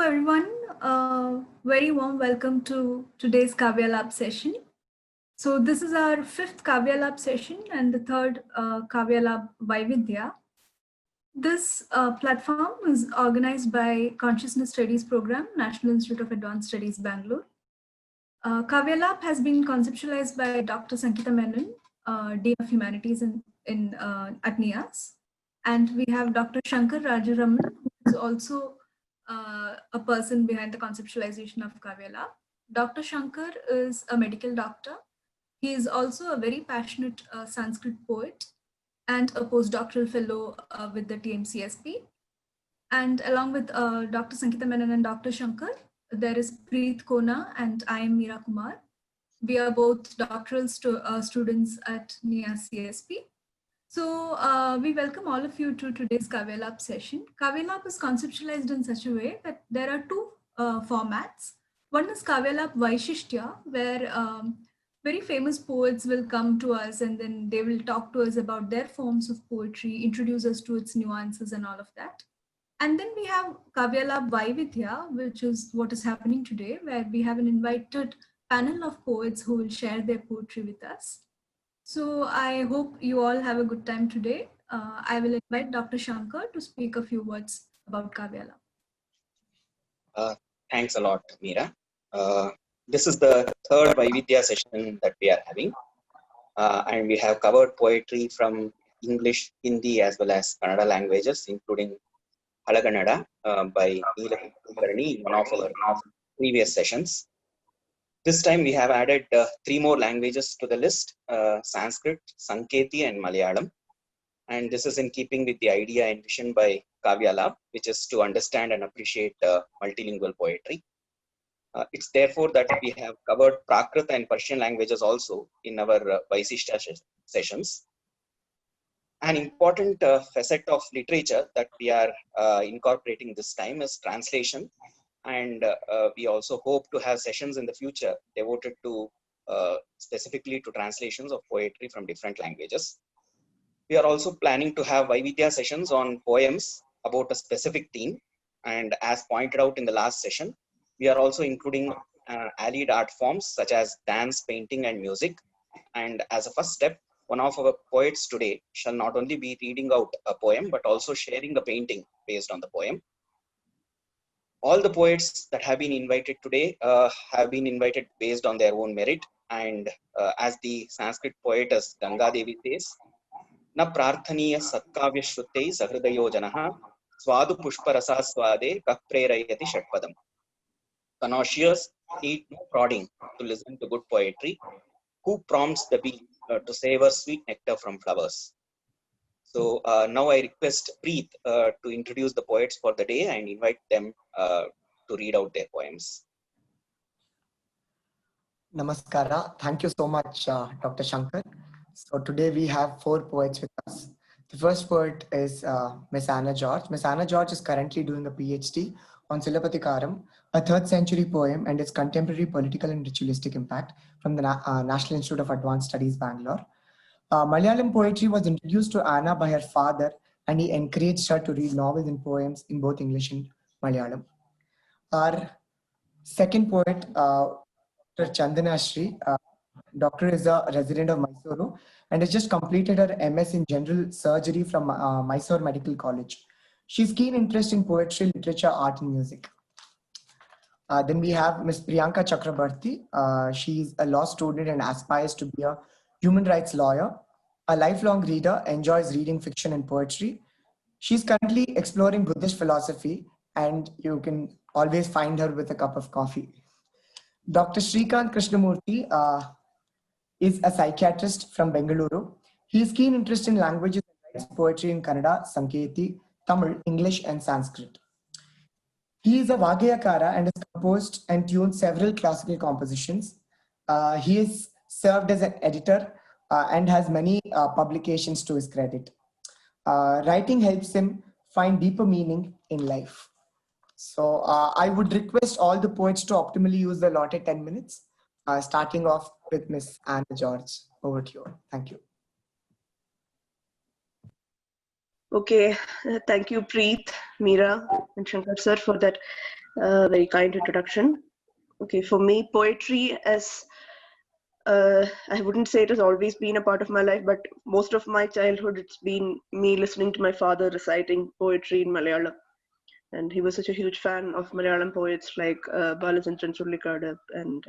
everyone. Very warm welcome to today's Kaavyaalaap session. So this is our fifth Kaavyaalaap session and the third Kaavyaalaap Vaividhya. This platform is organized by Consciousness Studies Programme, National Institute of Advanced Studies, Bangalore. Kaavyaalaap has been conceptualized by Dr. Sankety Verses, Dean of Humanities at NIAS. And we have Dr. Shankar Rajaraman, who is also a person behind the conceptualization of Kaavyaalaap. Dr. Shankar is a medical doctor. He is also a very passionate Sanskrit poet and a postdoctoral fellow with the TMCSP. And along with Dr. Sankety Verses and Dr. Shankar, there is Preet Kona and I am Meera Kumar. We are both doctoral students at NIAS-CSP. So we welcome all of you to today's Kaavyaalaap session. Kaavyaalaap is conceptualized in such a way that there are two formats. One is Kaavyaalaap Vaisistya, where very famous poets will come to us and then they will talk to us about their forms of poetry, introduce us to its nuances and all of that. And then we have Kaavyaalaap Vaividhya, which is what is happening today, where we have an invited panel of poets who will share their poetry with us. So I hope you all have a good time today. I will invite Dr. Shankar to speak a few words about Kaavyaalaap. Thanks a lot, Meera. This is the third Vaividhya session that we are having. And we have covered poetry from English, Hindi, as well as Kannada languages, including Halaganada by Iliad in one of our previous sessions. This time we have added 3 more languages to the list, Sanskrit, Sankety and Malayalam. And this is in keeping with the idea envisioned by Kaavyaalaap, which is to understand and appreciate multilingual poetry. It's therefore that we have covered Prakrit and Persian languages also in our Vaisistya sessions. An important facet of literature that we are incorporating this time is translation. And we also hope to have sessions in the future devoted to specifically to translations of poetry from different languages. We are also planning to have Vaividhya sessions on poems about a specific theme. And as pointed out in the last session, we are also including allied art forms such as dance, painting, and music. And as a first step, one of our poets today shall not only be reading out a poem, but also sharing a painting based on the poem. All the poets that have been invited today have been invited based on their own merit. And as the Sanskrit poetess Ganga Devi says, Na prarthaniya satkavya shruttei sahridayo janaha swadu pushparasa swade kaprerayati shatpadam. Connoisseurs need no prodding to listen to good poetry. Who prompts the bee to savor sweet nectar from flowers? So now I request Preet to introduce the poets for the day and invite them to read out their poems. Namaskara. Thank you so much, Dr. Shankar. So today we have 4 poets with us. The first poet is Missanna George. Missanna George is currently doing a PhD on Silapathikaram, a 3rd century poem and its contemporary political and ritualistic impact from the National Institute of Advanced Studies, Bangalore. Malayalam poetry was introduced to Anna by her father, and he encouraged her to read novels and poems in both English and Malayalam. Our second poet, Dr. Chandana Shri. Doctor is a resident of Mysuru and has just completed her MS in General Surgery from Mysore Medical College. She's keen interest in poetry, literature, art, and music. Then we have Ms. Priyanka Chakrabarty. She's a law student and aspires to be a human rights lawyer. A lifelong reader, enjoys reading fiction and poetry. She's currently exploring Buddhist philosophy, and you can always find her with a cup of coffee. Dr. Shrikant Krishnamurthy is a psychiatrist from Bengaluru. He has keen interest in languages and writes poetry in Kannada, Sankety, Tamil, English, and Sanskrit. He is a Vagayakara and has composed and tuned several classical compositions. He has served as an editor and has many publications to his credit. Writing helps him find deeper meaning in life. So I would request all the poets to optimally use the allotted 10 minutes, starting off with Ms. Anna George. Over to you. Thank you. Okay, thank you, Preet, Meera, and Shankar sir for that Very kind introduction. Okay, for me, poetry is, I wouldn't say it has always been a part of my life, but most of my childhood, it's been me listening to my father reciting poetry in Malayalam. And he was such a huge fan of Malayalam poets like Balachandran Chullikadu and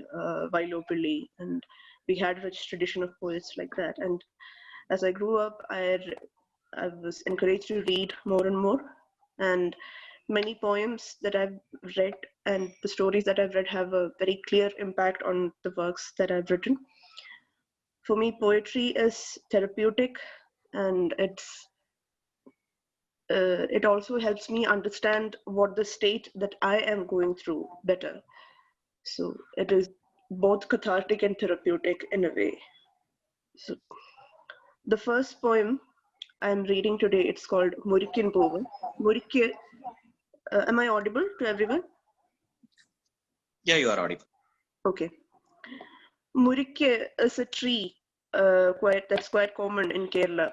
Vailopilli. And we had a rich tradition of poets like that. And as I grew up, I was encouraged to read more and more. And many poems that I've read and the stories that I've read have a very clear impact on the works that I've written. For me, poetry is therapeutic, and it also helps me understand what the state that I am going through better. So it is both cathartic and therapeutic in a way. So the first poem I'm reading today, it's called Murikkin Povam. Murikki, am I audible to everyone? Yeah, you are audible. Okay. Murikki is a tree that's quite common in Kerala.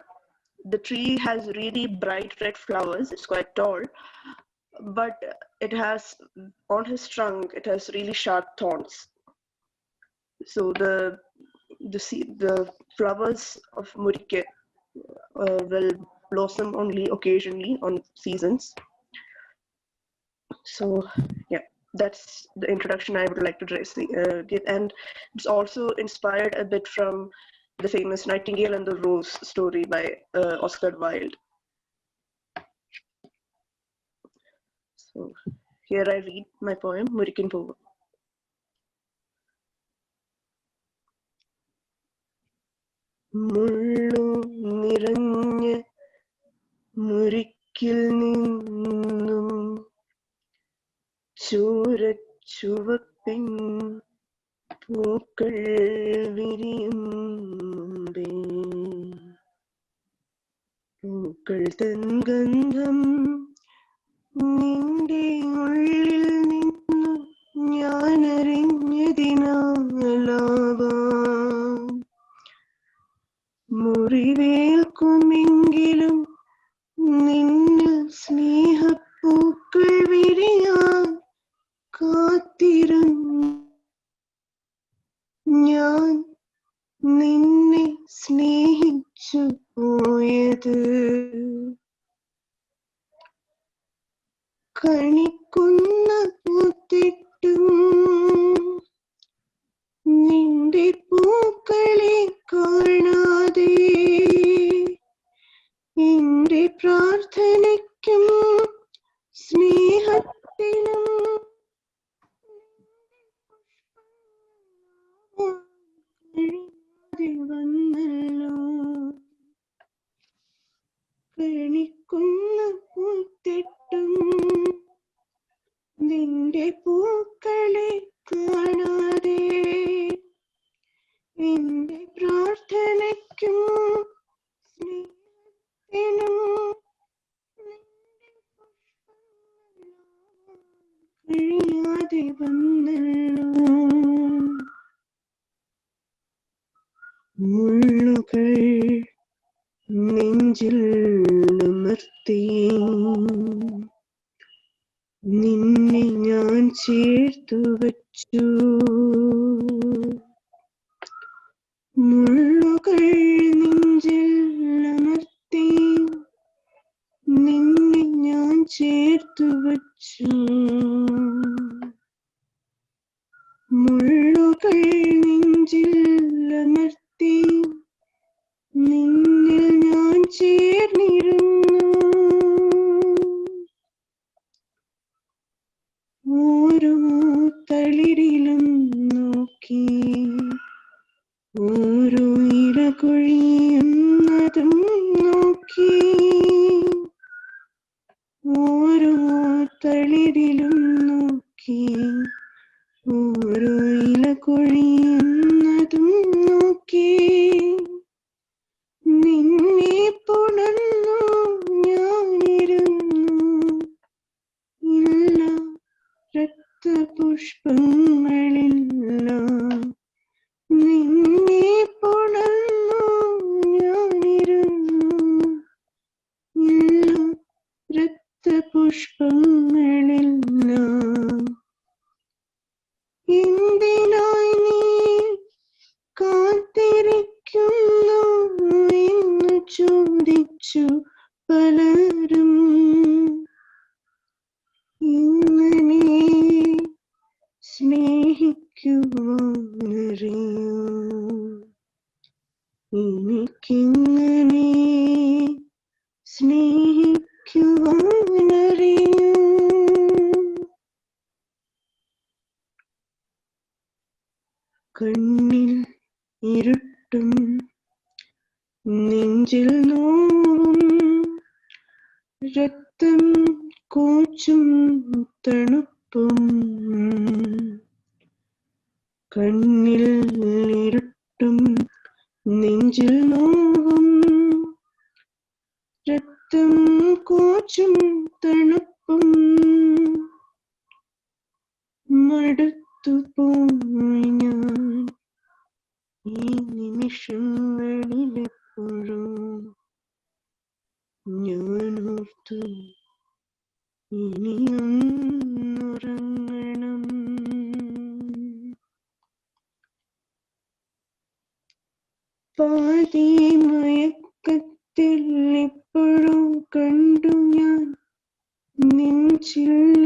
The tree has really bright red flowers. It's quite tall, but it has, on his trunk, it has really sharp thorns. So the flowers of Murikki will blossom only occasionally on seasons. So yeah, that's the introduction I would like to give, and it's also inspired a bit from the famous Nightingale and the Rose story by Oscar Wilde. So here I read my poem, Murikkin Povam. മുള്ളു നിറഞ്ഞ മുരിക്കിൽ നിന്നും ചോരച്ചുവപ്പിൻ പൂക്കൾ വിരിയും മുമ്പേ പൂക്കൾ തൻ ഗന്ധം നിന്റെ ഉള്ളിൽ നിന്നു ഞാനറിഞ്ഞതിനാലാവാം മുറിവേൽക്കുമെങ്കിലും നിന്നിൽ സ്നേഹപ്പൂക്കൾ വിരിയാൻ കാത്തിരുന്നു ഞാൻ നിന്നെ സ്നേഹിച്ചു പോയത് കണിക്കുന്ന പൂത്തിട്ടും നിന്റെ പൂക്കളെ കാണാതെ എന്റെ പ്രാർത്ഥനയ്ക്കും സ്നേഹത്തിനും കഴിയാതെ വന്നല്ലോ കണിക്കുന്ന പൂത്തിട്ടും നിന്റെ പൂക്കളെ കാണാതെ എന്റെ പ്രാർത്ഥനയ്ക്കും സ്നേഹത്തിനും കഴിയാതെ വന്നല്ലോ മുള്ളുകൾ നെഞ്ചിൽ അമർത്തി നിന്നെ ഞാൻ ചേർത്തു വച്ചു മുള്ളുകൾ നെഞ്ചിൽ അമർത്തി നിന്നെ ഞാൻ ചേർത്തു വച്ചു മുള്ളുകൾ നെഞ്ചിൽ അമർത്തി നിന്നിൽ ഞാൻ ചേർന്നിരുന്നു ഓരോ തളിരിലും നോക്കി ഓരോ ഇല കൊഴിയുന്നതും നോക്കി ഓരോ തളിരിലും നോക്കി ഓരോ ഇല കൊഴിയുന്നതും നോക്കി നിന്നെ പുണർന്നു ഞാനിരുന്നു ഇല്ല രക്തപുഷ്പങ്ങളില്ല നിന്നെ പുണർന്നു ഞാനിരുന്നു ഇല്ല രക്തപുഷ്പങ്ങളില്ല എനിക്കിങ്ങനെ സ്നേഹിക്കുവാനറിയൂ. കണ്ണിൽ ഇരുട്ടും നെഞ്ചിൽ നോവും രക്തം കോച്ചും തണുപ്പും. കണ്ണിൽ ഇരുട്ടും നെഞ്ചിൽ നോവും രക്തം കോച്ചും തണുപ്പും. മടുത്തുപോയി ഞാൻ ഈ നിമിഷങ്ങളിലെപ്പോഴും. ഞാനോർത്തു ഇനിയൊന്നുറങ്ങണം. പാതി മയക്കത്തിൽ ഇപ്പോഴും കണ്ടു ഞാൻ നെഞ്ചില്ല.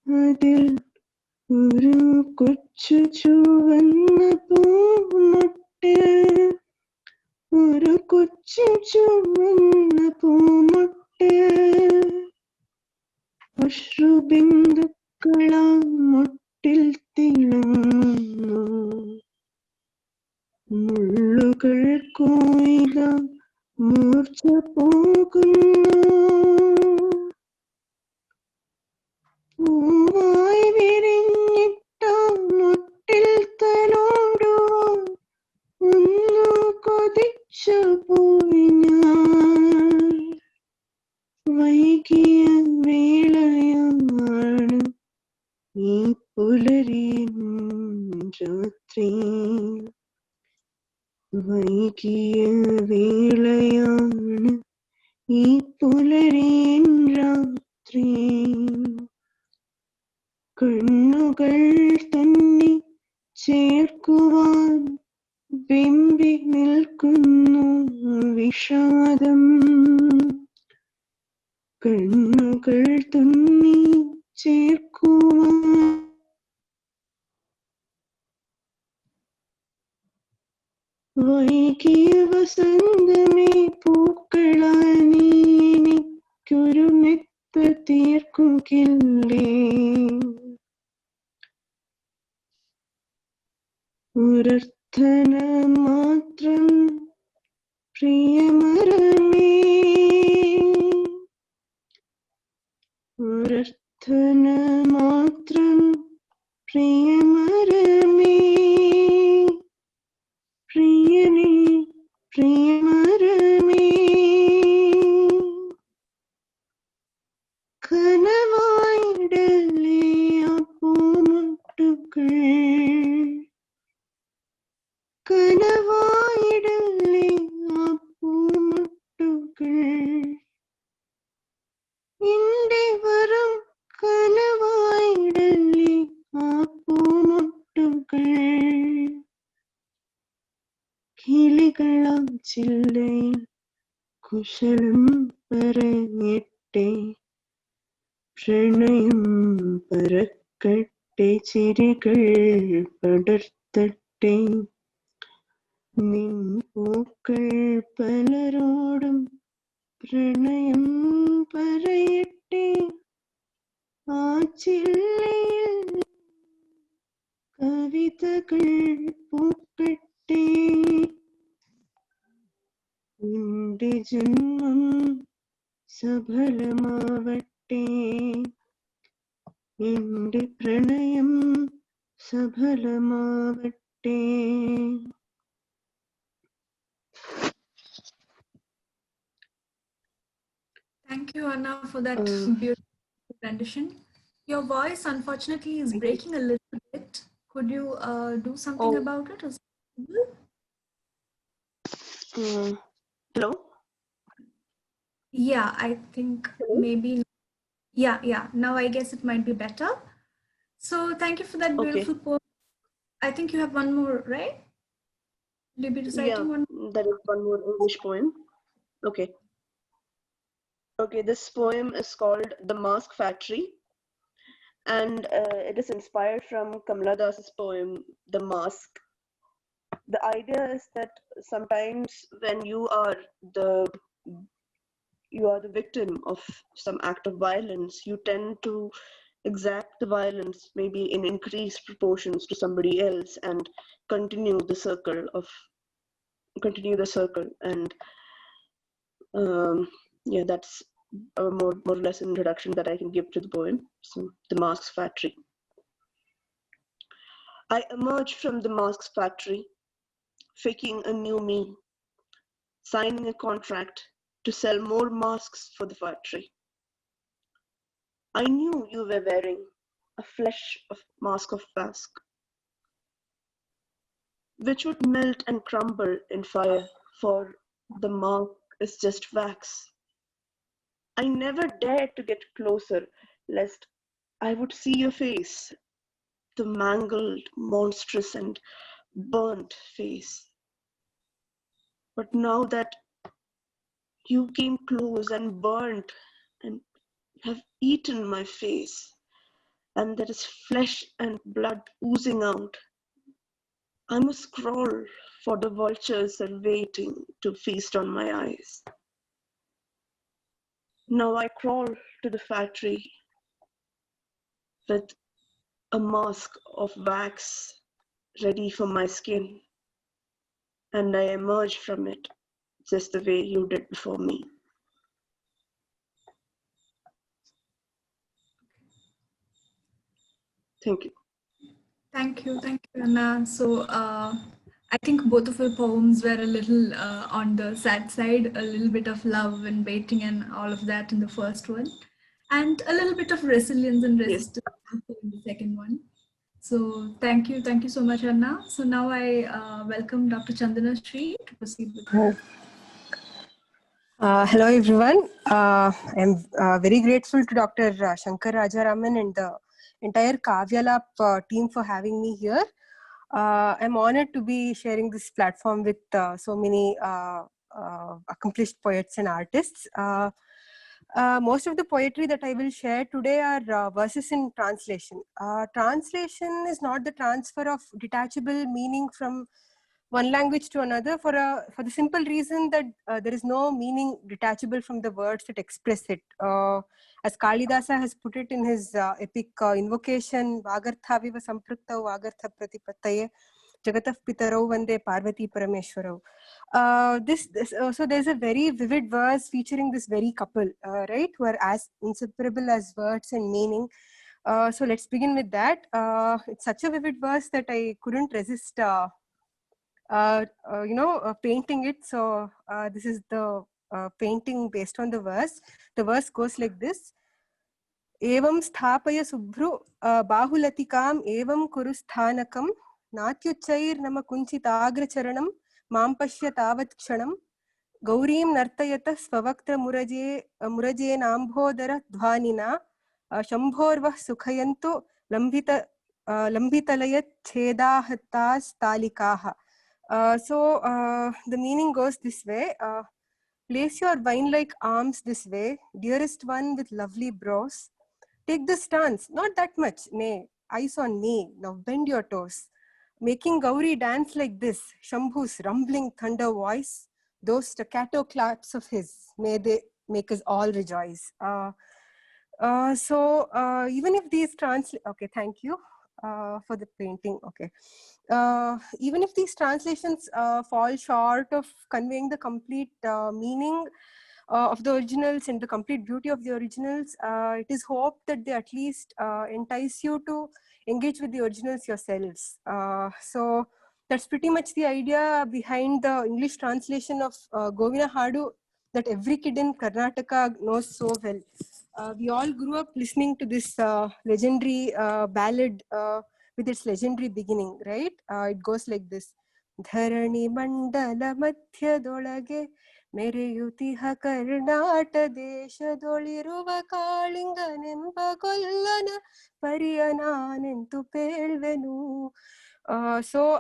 അതിൽ ഒരു കൊച്ചു ചുവന്ന പൂമൊട്ട്. ഒരു കൊച്ചു ചുവന്ന പൂമൊട്ട്. അശ്രുബിന്ദുക്കളാ മുട്ടിൽ തിളങ്ങുന്നു. മുള്ളുകൾ കോയില മൂർച്ച പോകുന്നു. പൂവായി വിരിഞ്ഞിട്ട മുട്ടിൽ തലോടുവാൻ ഒന്നു കൊതിച്ചു പോയി ഞാൻ. വൈകിയ വേളയാണ് ഈ പുലരിൻ രാത്രി. വൈകിയ വേളയാണ് ഈ പുലരിൻ രാത്രി. കണ്ണുകൾ തന്നെ ചേർക്കുവാൻ വെമ്പി നിൽക്കുന്നു വിഷാദം. കണ്ണുകൾ തന്നെ ചേർക്കുവാൻ വൈകിയ വസന്തമേ പൂക്കളാൽ നീ എനിക്കൊരു മെത്ത തീർക്കുകില്ലേ. ഒരർത്ഥന മാത്രം പ്രിയമരമേ. ഒരർത്ഥന മാത്രം പ്രിയമരമേ. പ്രിയനേ പ്രിയമരമേ. കനവായിടലേ ആ പൂമുട്ടുകൾ. കനവായിടലേ ആ പൂമുട്ടുകൾ. endeavour കനവായിടലേ ആ പൂമുട്ടുകൾ. കിളികളാം ചില്ലയിൽ കുശലം പറയട്ടെ. പ്രണയം പറക്കട്ടെ. ചിരികൾ പടർത്തട്ടെ. നിൻ പൂക്കൾ പലരോടും പ്രണയം പറയട്ടെ. ആ ചില്ലയിൽ കവിതകൾ പൂക്കട്ടെ. എന്റെ ജന്മം സഫലമാവട്ടെ. എന്റെ പ്രണയം സഫലമാവട്ടെ. Thank you, Anna, for that beautiful rendition. Your voice, unfortunately, is breaking a little bit. Could you do something about it? Is it possible? Hello? Yeah, I think maybe. Yeah. Now I guess it might be better. So thank you for that beautiful poem. I think you have one more, right? Will you be reciting one? That is one more English poem. Okay, this poem is called The Mask Factory. and it is inspired from Kamala Das's poem, The Mask. The idea is that sometimes when you are the victim of some act of violence, you tend to exact the violence maybe in increased proportions to somebody else and continue the circle. And yeah, that's a more or less introduction that I can give to the poem. So, The Mask's Factory. I emerged from the mask's factory, faking a new me, signing a contract to sell more masks for the factory. I knew you were wearing a mask of mask, which would melt and crumble in fire, for the mark is just wax. I never dared to get closer, lest I would see your face, the mangled, monstrous, and burnt face. But now that you came close and burnt and have eaten my face, and there is flesh and blood oozing out, I must crawl, for the vultures are waiting to feast on my eyes. Now I crawl to the factory with a mask of wax ready for my skin, and I emerge from it just the way you did before me. Thank you. Thank you, Anna. So I think both of your poems were a little on the sad side, a little bit of love and waiting and all of that in the first one, and a little bit of resilience and resistance in the second one. So thank you so much, Anna. So now I welcome Dr. Chandana Sri to proceed with her. Hello everyone. I'm very grateful to Dr. Shankar Rajaraman and the entire Kaavyaalaap team for having me here. I'm honored to be sharing this platform with so many accomplished poets and artists. Most of the poetry that I will share today are verses in translation. Translation is not the transfer of detachable meaning from one language to another for the simple reason that there is no meaning detachable from the words that express it. As Kalidasa has put it in his epic invocation, Vagarthaviva Sampraktau Vagartha Pratipattaye Jagatah Pitarau Vande Parvati Parameshwarau. So there's a very vivid verse featuring this very couple, right, who are as inseparable as words and meaning. So let's begin with that. It's such a vivid verse that I couldn't resist painting it. So this is the painting based on the verse. The verse goes like this. Evam sthapaya subhru bahulatikam evam kurusthanakam natyuchair nama kunchitagra charanam mampashya tavat kshanam gaurim nartayata svavaktra muraje nambhodara dhvanina shambhorvah sukhayantu lambitalayat chedahatas talikaha. So the meaning goes this way. Place your wine-like arms this way, dearest one with lovely brows. Take the stance, not that much, nay, eyes on me, now bend your toes. Making Gauri dance like this, Shambhu's rumbling thunder voice, those staccato claps of his, may they make us all rejoice. So even if these okay, thank you for the painting, okay. Even if these translations fall short of conveying the complete meaning of the originals and the complete beauty of the originals, it is hoped that they at least entice you to engage with the originals yourselves. So that's pretty much the idea behind the English translation of Govina Hadu that every kid in Karnataka knows so well. We all grew up listening to this legendary ballad with its legendary beginning, right? It goes like this. Dharani mandala madhyadolage mereyutiha karnata deshadoliruva kalinganemba gollana pariyananentu pelvenu. So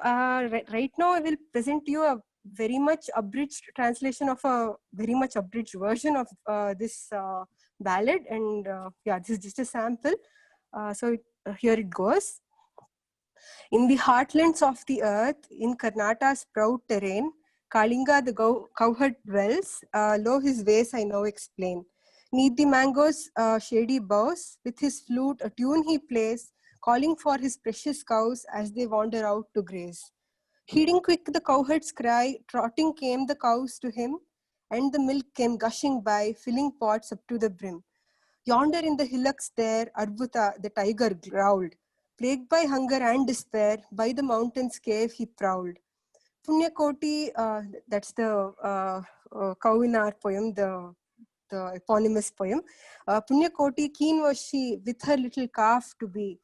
right now I will present you a very much abridged translation of a very much abridged version of this ballad, and yeah, this is just a sample. Here it goes. In the heartlands of the earth, in Karnata's proud terrain, Kalinga the cowherd dwells. Lo his ways I now explain. Neath the mango's shady boughs, with his flute a tune he plays, calling for his precious cows as they wander out to graze. Heeding quick the cowherd's cry, trotting came the cows to him, and the milk came gushing by, filling pots up to the brim. Yonder in the hillocks there, Arbuta, the tiger, growled. Plagued by hunger and despair, by the mountain's cave he prowled. Punyakoti, that's the cow in our poem, the eponymous poem. Punyakoti, keen was she with her little calf to be.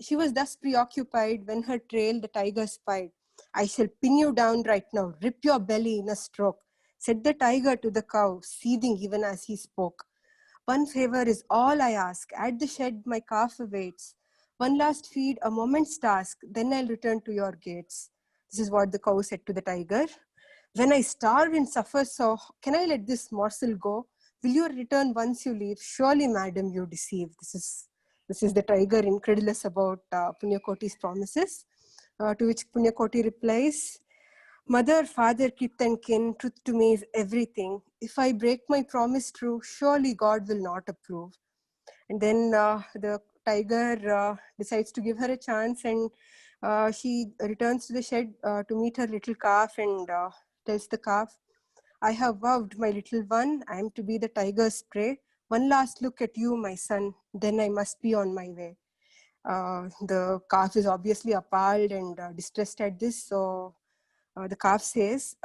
She was thus preoccupied when her trail the tiger spied. I shall pin you down right now, rip your belly in a stroke, said the tiger to the cow, seething even as he spoke. One favor is all I ask. At the shed my calf awaits. One last feed, a moment's task, then I'll return to your gates. This is what the cow said to the tiger. When I starve and suffer so, can I let this morsel go? Will you return once you leave? Surely, madam, you deceive. This is the tiger incredulous about Punyakoti's promises, to which Punyakoti replies, Mother, father, kith and kin, truth to me is everything. If I break my promise true, surely God will not approve. And then the tiger decides to give her a chance, and she returns to the shed to meet her little calf and tells the calf, I have vowed, my little one, I am to be the tiger's prey. One last look at you, my son, then I must be on my way. The calf is obviously appalled and distressed at this, so the calf says,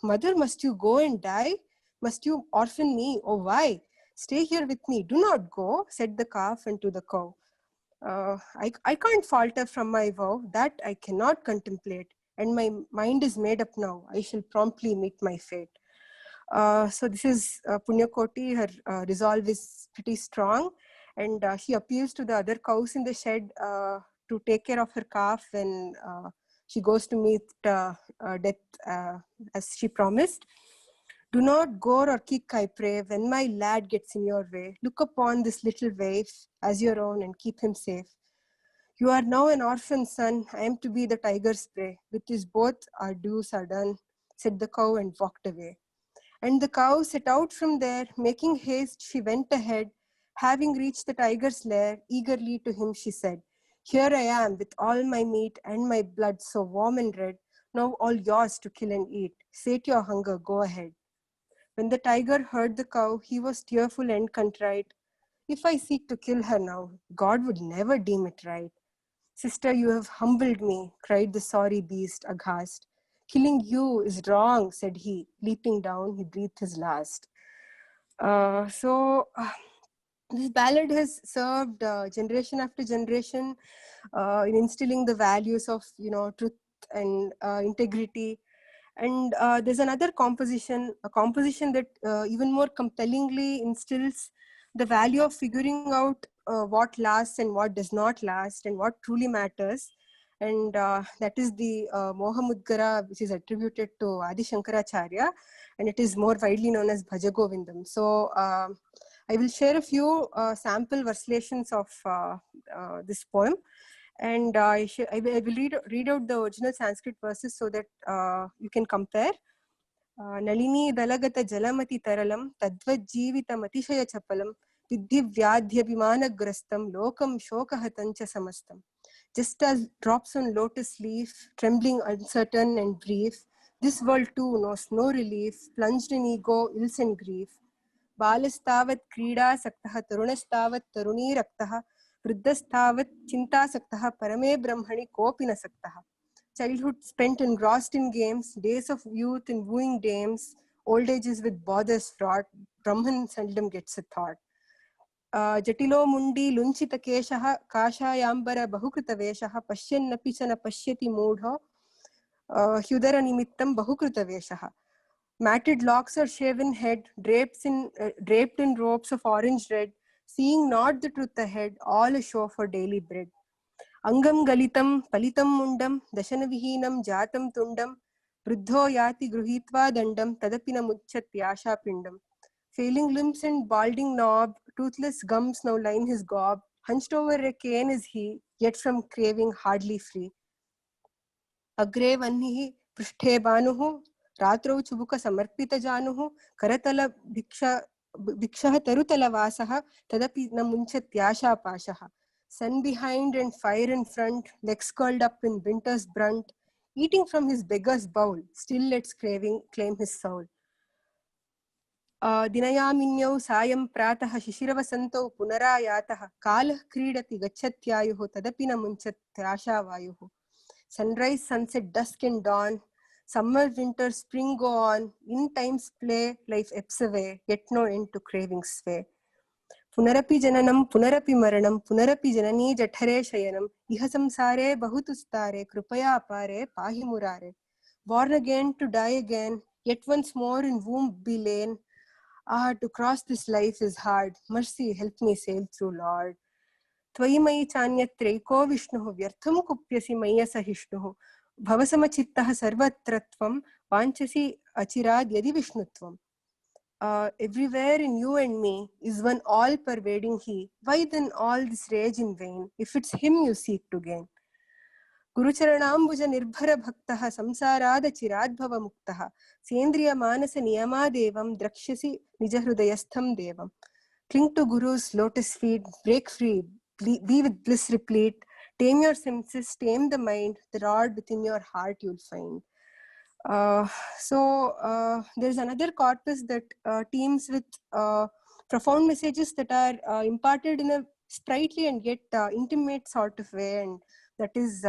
Mother, must you go and die? Must you orphan me? Oh, why? Stay here with me. Do not go, said the calf unto the cow. I can't falter from my vow. That I cannot contemplate. And my mind is made up now. I shall promptly meet my fate. So this is Punyakoti. Her resolve is pretty strong. And she appeals to the other cows in the shed to take care of her calf when she goes to meet death as she promised. Do not gore or kick, I pray, when my lad gets in your way. Look upon this little waif as your own and keep him safe. You are now an orphan son. I am to be the tiger's prey. With this both our dues are done, said the cow and walked away. And the cow set out from there. Making haste, she went ahead. Having reached the tiger's lair, eagerly to him she said, Here I am with all my meat and my blood so warm and red, now all yours to kill and eat. Sate your hunger, go ahead. When the tiger heard the cow, he was tearful and contrite. If I seek to kill her now, God would never deem it right. Sister, you have humbled me, cried the sorry beast, aghast. Killing you is wrong, said he. Leaping down, he breathed his last. This ballad has served generation after generation in instilling the values of, truth and integrity. And there's another composition, a composition that even more compellingly instills the value of figuring out what lasts and what does not last and what truly matters. And that is the Mohamudgara, which is attributed to Adi Shankaracharya, and it is more widely known as Bhaja Govindam. So I will share a few sample verslations of this poem. And I will read out the original Sanskrit verses so that you can compare. Nalini dalagata jalamati taralam tadvad jeevitam atishaya chapalam vidhi vyadhyabhimanagrastam lokam shokahatancha samastam. Just as drops on lotus leaf, trembling, uncertain and brief, this world too knows no relief, plunged in ego, ills and grief. Balastavat क्रीडासक्तः तरुणस्तावत् तरुणीरक्तः वृद्धस्तावत् चिन्तासक्तः परमे ब्रह्मणि कोऽपि न सक्तः. Childhood spent engrossed in games, days of youth in wooing dames, old ages with bothers fraught, Brahman seldom gets a thought. Jatilo mundi lunchita keshah kashayambara bahukrita veshah pashyannapi cha na pashyati moodho hyudara nimittam bahukrita veshah. Matted locks or shaven head, draped in ropes of orange red, seeing not the truth ahead, all a show for daily bread. Angam galitam palitam mundam dashana vihinam jatam tundam vruddho yati gruhitva dandam tadapina muchat yasha pindam. Failing limbs and balding knob, toothless gums now line his gob, Hunched over a cane is he, yet from craving hardly free. Agre vannihi prishthe banuhu, ratrau chubuka samarpita januhu, karatala bhikshaha tarutala vasaha, tadapi na munchatyasha pashaha. Sun behind and fire in front, legs curled up in winter's brunt, eating from his beggar's bowl, still lets craving claim his soul. Dinayaminyau sayam prataha shishirvasantau punarayataha kalah kridati gacchatyayuhu tadapina munchatyasha vayuhu. Sunrise, sunset, dusk and dawn, summer, winter, spring go on, in time's play, life ebbs away, yet no end to cravings sway. Punarapi jananam, punarapi maranam, punarapi janani jathare shayanam, iha samsare bahutustare, krupaya apare, pahi murare. Born again to die again, yet once more in womb be lain. Ah, to cross this life is hard. Mercy, help me sail through, Lord. Tvayi mayi chanyatreko vishnuhu vyartham kupyasi maya sahishnuhu bhavasamachittaha sarvatratvam vanchasi achirad yadi vishnutvam. Everywhere in you and me is one all-pervading He. Why then all this rage in vain, if it's Him you seek to gain? Gurucharanambuja nirbhara bhaktaha samsarada chiradbhava muktaha sendriya manasa niyamadevam drakshasi nijahrudayastham devam. Cling to Guru's lotus feet, break free, be with bliss replete, tame your senses, tame the mind, the Lord within your heart you'll find. There's another corpus that teams with profound messages that are imparted in a sprightly and yet intimate sort of way, and that is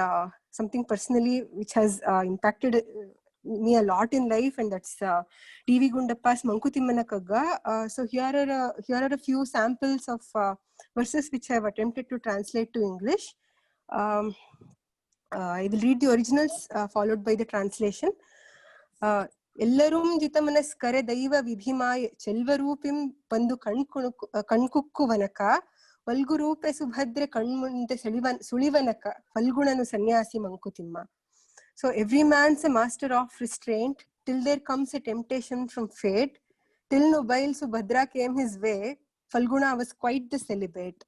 something personally which has impacted me a lot in life, and that's T.V. Gundappa's Mankutimana Kagga. So here are a few samples of verses which I have attempted to translate to English. I will read the originals followed by the translation. Ellarum jitamanas daiva vibhimaya chelvarupim bandu kankukku vanaka valgurupe subhadre kanmunde sulivanaka falgunanu sannyasi mankutimma. So every man's a master of restraint till there comes a temptation from fate. Till nobile Subhadra came his way, Falguna was quite the celibate.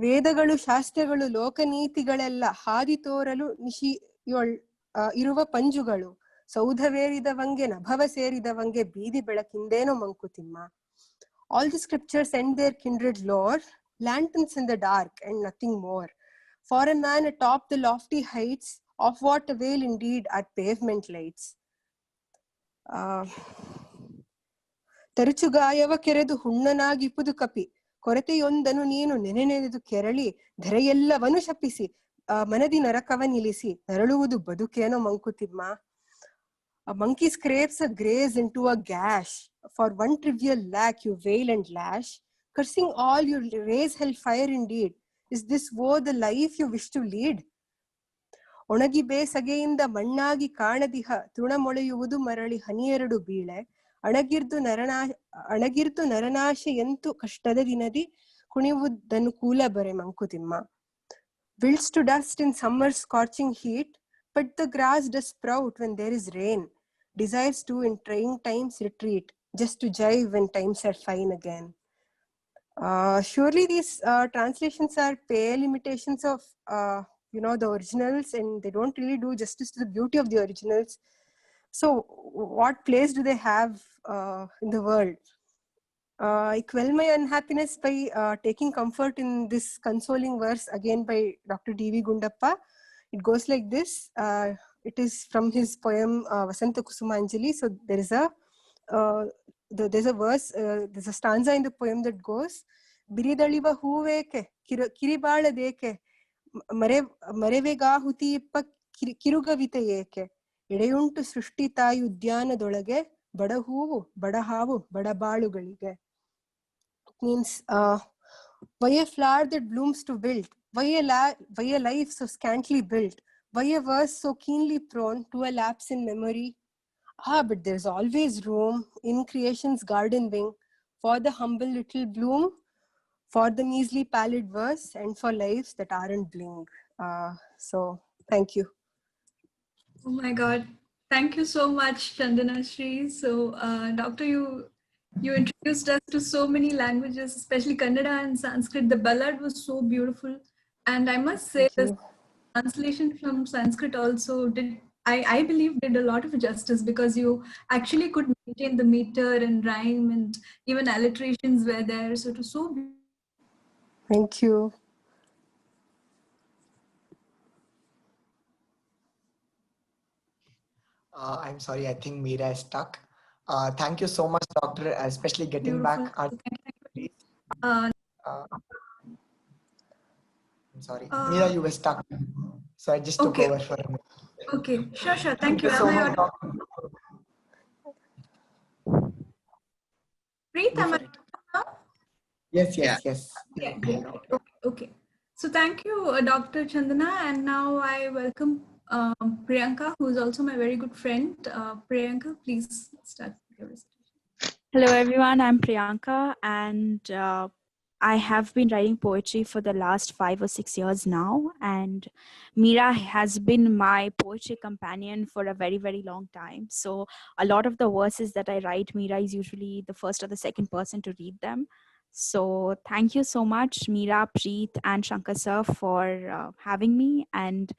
Vedagalu, Shastragalu, Lokanitigalella, Hadi Toralu, Nishi Iruva Panjugalu, Saudhaveridhavange, Nabhavaseridhavange, Bidi Belakindeno Mankutimma. All the scriptures send their kindred lore, lanterns in the dark and nothing more. For a man atop the lofty heights, of what avail indeed are pavement lights. Taruchugayava keredu hunnanagipudu kapi, ಕೊರತೆಯೊಂದನು ನೀನು ನೆನೆನೆನೆದು ಕೆರಳಿ ಧರೆಯೆಲ್ಲವನು ಶಪಿಸಿ ಮನದಿ ನರಕವ ನಿಲ್ಲಿಸಿ ನರಳುವುದು ಬದುಕೇನೋ Mankutimma. A monkey scrapes a graze into a gash. For one trivial lack you wail and lash, cursing all you raise hellfire indeed. Is this woe the life you wish to lead? ಒಣಗಿ ಬೇಸಗೆಯಿಂದ ಮಣ್ಣಾಗಿ ಕಾಣದಿಹ ತೃಣಮೊಳೆಯುವುದು ಮರಳಿ ಹನಿಯೆರಡು ಬೀಳೆ ಅಣಗಿರ್ದು ನರನಾಶೆಯಂತು ಕಷ್ಟದ ದಿನದಿ ಕುಣಿವುದನುಕೂಲ ಬರೆ Mankutimma. Wilts to dust in summer's scorching heat, but the grass does sprout when there is rain. Desires to in trying times retreat, just to jive when times are fine again. Surely these translations are pale imitations of the originals, and they don't really do justice to the beauty of the originals. So what place do they have in the world? I quell my unhappiness by taking comfort in this consoling verse again by Dr. D.V. Gundappa. It goes like this. It is from his poem Vasanta Kusumanjali. So there's a verse, there's a stanza in the poem that goes, Biridaliva huveke, kiribaladeke, ಮರೆವೆಗಾಹುತಿಯಿಪ್ಪ ಕಿರುಗವಿತೆಯೇಕೆ ಎಡೆಯುಂಟು ಸೃಷ್ಟಿ ತಾಯಿ ಉದ್ಯಾನದೊಳಗೆ ಬಡಹೂವು ಬಡಹಾವು ಬಡಬಾಳುಗಳಿಗೆ. Means why a flower that blooms to wilt, why a life so scantily built, why a verse so keenly prone to a lapse in memory? But there's always room in creation's garden wing for the humble little bloom, for the measly pallid verse, and for lives that aren't bling. So thank you. Oh my God. Thank you so much, Chandana Shri. So Doctor, you You introduced us to so many languages, especially Kannada and Sanskrit. The ballad was so beautiful. And I must say, Thank the you. translation from Sanskrit also did, I believe, did a lot of justice, because you actually could maintain the meter and rhyme, and even alliterations were there. So it was so beautiful. Thank you. I'm sorry, I think Meera is stuck. Thank you so much, Doctor, especially getting back our. So thank you. Uh, I'm sorry, Meera, you were stuck. So I just took okay. over for a minute. Okay. Sure. Thank Thank you. you Am so I much, audible? Doctor. Preet, Go am for I it. audible? Yes, Yeah. yes. Yeah, great. Okay, okay. So thank you, Dr. Chandana. And now I welcome Priyanka, who is also my very good friend. Priyanka, please start your recitation. Hello everyone, I'm Priyanka and I have been writing poetry for the last 5 or 6 years now, and Meera has been my poetry companion for a very, very long time. So a lot of the verses that I write, Meera is usually the first or the second person to read them. So thank you so much, Meera, Preet and Shankar sir, for having me, and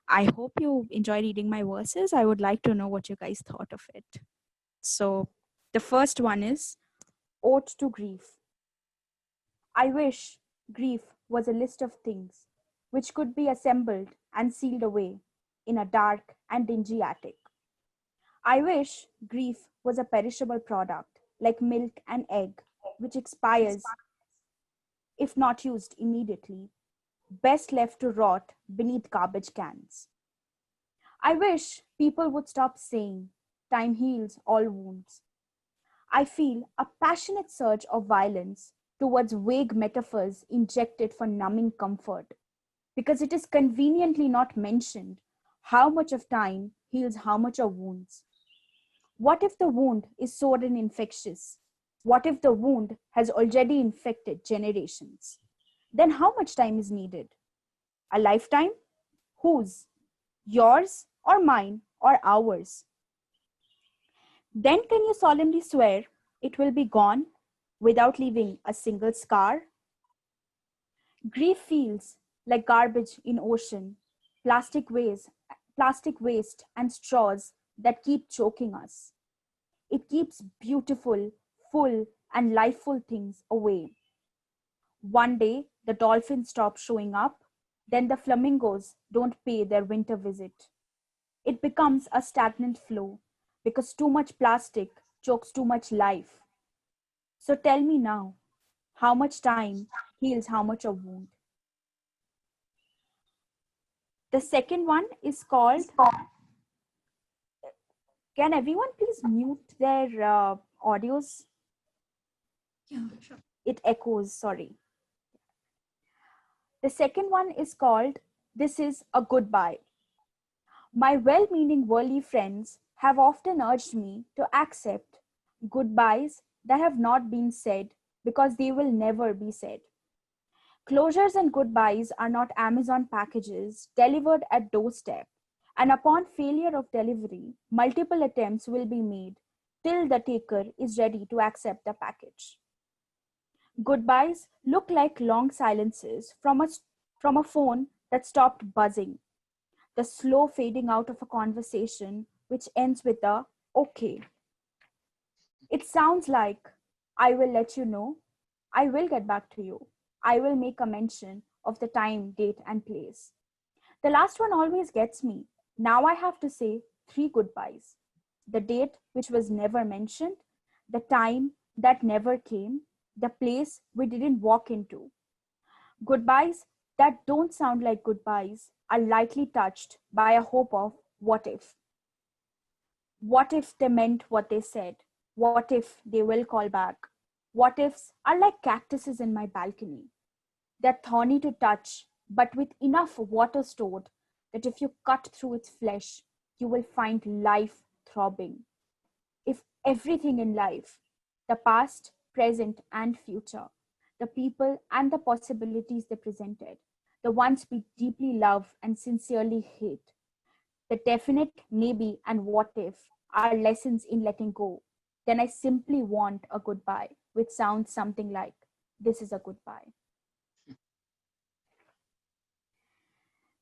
I hope you enjoy reading my verses. I would like to know what you guys thought of it. So the first one is Ode to Grief. I wish grief was a list of things which could be assembled and sealed away in a dark and dingy attic. I wish grief was a perishable product like milk and egg, which expires if not used immediately, best left to rot beneath garbage cans. I wish people would stop saying time heals all wounds. I feel a passionate surge of violence towards vague metaphors injected for numbing comfort, because it is conveniently not mentioned how much of time heals how much of wounds. What if the wound is sore and infectious? What if the wound has already infected generations? Then how much time is needed? A lifetime? Whose? Yours or mine or ours? Then can you solemnly swear it will be gone without leaving a single scar? Grief feels like garbage in ocean, plastic waste, plastic waste and straws that keep choking us. It keeps beautiful, full and lifeful things away. One day the dolphins stop showing up, then the flamingos don't pay their winter visit. It becomes a stagnant flow because too much plastic chokes too much life. So tell me now, how much time heals how much a wound? The second one is called, can everyone please mute their audios? Yeah, sure. It echoes, sorry. The second one is called, This is a Goodbye. My well-meaning worldly friends have often urged me to accept goodbyes that have not been said because they will never be said. Closures and goodbyes are not Amazon packages delivered at doorstep, and upon failure of delivery, multiple attempts will be made till the taker is ready to accept the package. Goodbyes look like long silences from a phone that stopped buzzing, the slow fading out of a conversation which ends with a okay. It sounds like, I will let you know, I will get back to you, I will make a mention of the time, date, and place. The last one always gets me. Now I have to say 3 goodbyes. The date which was never mentioned, the time that never came, the place we didn't walk into. Goodbyes that don't sound like goodbyes are lightly touched by a hope of what if. What if they meant what they said? What if they will call back? What ifs are like cactuses in my balcony. They're thorny to touch, but with enough water stored that if you cut through its flesh, you will find life throbbing. If everything in life, the past, present, and future, the people and the possibilities they presented, the ones we deeply love and sincerely hate, the definite maybe and what if are lessons in letting go, then I simply want a goodbye, which sounds something like, this is a goodbye.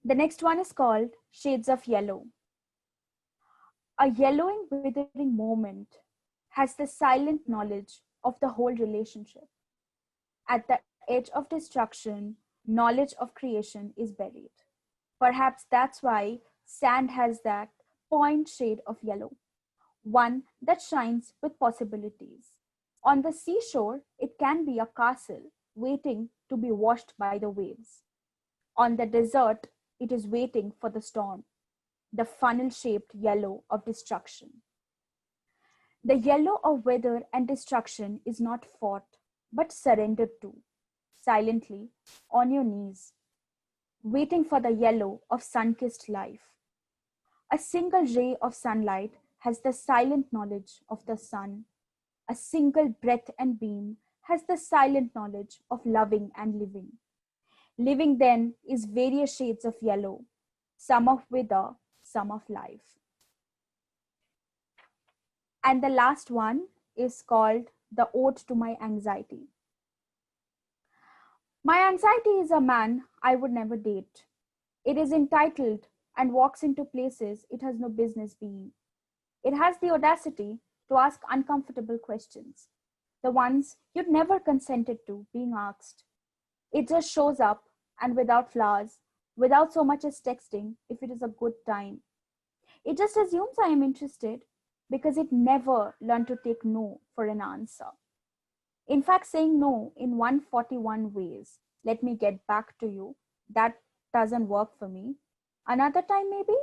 The next one is called Shades of Yellow. A yellowing, withering moment has the silent knowledge of the whole relationship. At the edge of destruction, knowledge of creation is buried. Perhaps that's why sand has that point shade of yellow, one that shines with possibilities. On the seashore, it can be a castle waiting to be washed by the waves. On the desert, it is waiting for the storm, the funnel-shaped yellow of destruction. The yellow of weather and destruction is not fought, but surrendered to, silently, on your knees, waiting for the yellow of sun-kissed life. A single ray of sunlight has the silent knowledge of the sun. A single breath and beam has the silent knowledge of loving and living. Living then is various shades of yellow, some of wither, some of life. And the last one is called The Ode to My Anxiety. My anxiety is a man I would never date. It is entitled and walks into places it has no business being. It has the audacity to ask uncomfortable questions, the ones you'd never consented to being asked. It just shows up and without flowers, without so much as texting if it is a good time. It just assumes I am interested because it never learned to take no for an answer. In fact, saying no in 141 ways, let me get back to you, that doesn't work for me. Another time maybe?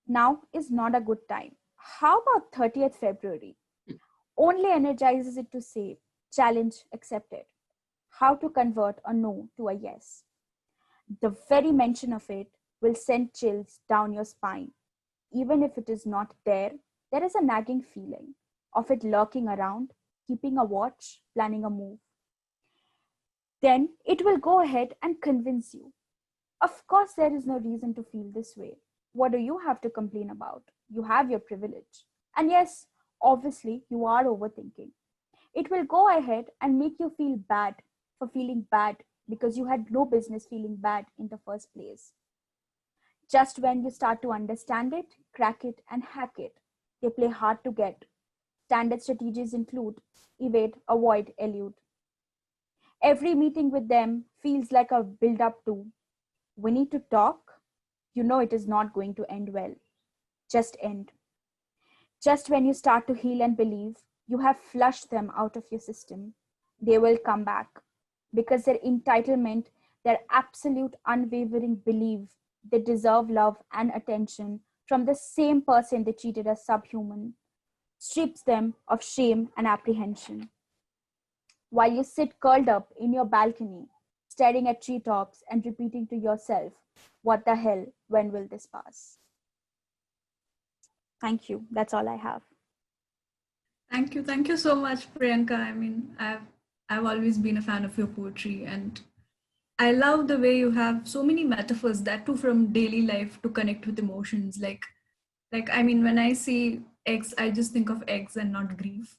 Now is not a good time. How about 30th February? Only energizes it to say, challenge accepted. How to convert a no to a yes. The very mention of it will send chills down your spine. Even if it is not there, there is a nagging feeling of it lurking around, keeping a watch, planning a move. Then it will go ahead and convince you. Of course, there is no reason to feel this way. What do you have to complain about? You have your privilege. And yes, obviously, you are overthinking. It will go ahead and make you feel bad for feeling bad because you had no business feeling bad in the first place. Just when you start to understand it, crack it, and hack it, they play hard to get. Standard strategies include evade, avoid, elude. Every meeting with them feels like a build-up to, we need to talk. You know it is not going to end well. Just end. Just when you start to heal and believe, you have flushed them out of your system. They will come back because their entitlement, their absolute unwavering belief they deserve love and attention from the same person they treated as subhuman, strips them of shame and apprehension. While you sit curled up in your balcony, staring at treetops and repeating to yourself, what the hell, when will this pass? Thank you. That's all I have. Thank you. Thank you so much, Priyanka. I mean, I've always been a fan of your poetry, and I love the way you have so many metaphors, that too from daily life, to connect with emotions. Like I mean, when I see eggs, I just think of eggs and not grief.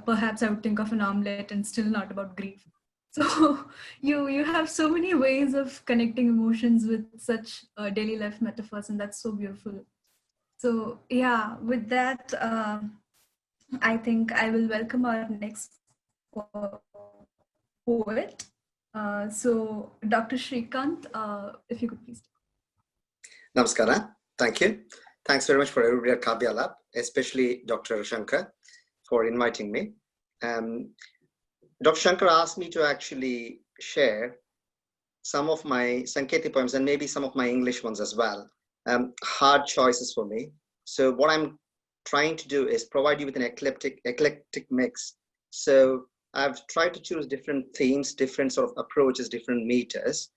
Perhaps I would think of an omelette and still not about grief. So you have so many ways of connecting emotions with such daily life metaphors, and that's so beautiful. So yeah, with that, I think I will welcome our next poet. So Dr. Shrikant, if you could please. Namaskara. Thank you. Thanks very much for everybody at Kaavyaalaap, especially Dr. Shankar, for inviting me. Dr. Shankar asked me to actually share some of my Sankety poems and maybe some of my English ones as well. Hard choices for me. So what I'm trying to do is provide you with an eclectic mix. So I've tried to choose different themes, different sort of approaches, different meters.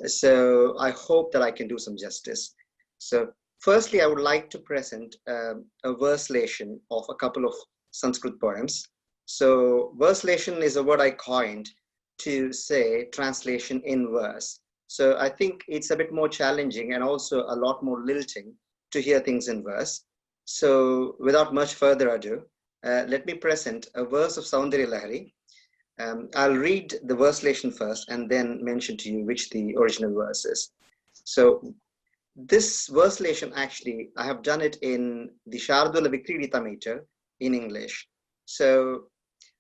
So I hope that I can do some justice. So firstly, I would like to present a verslation of a couple of Sanskrit poems. So verslation is a word I coined to say translation in verse. So I think it's a bit more challenging and also a lot more lilting to hear things in verse. So without much further ado, let me present a verse of Saundarya Lahari. I'll read the verslation first and then mention to you which the original verse is. So this verslation, actually, I have done it in the Shardula Vikridita meter in English. So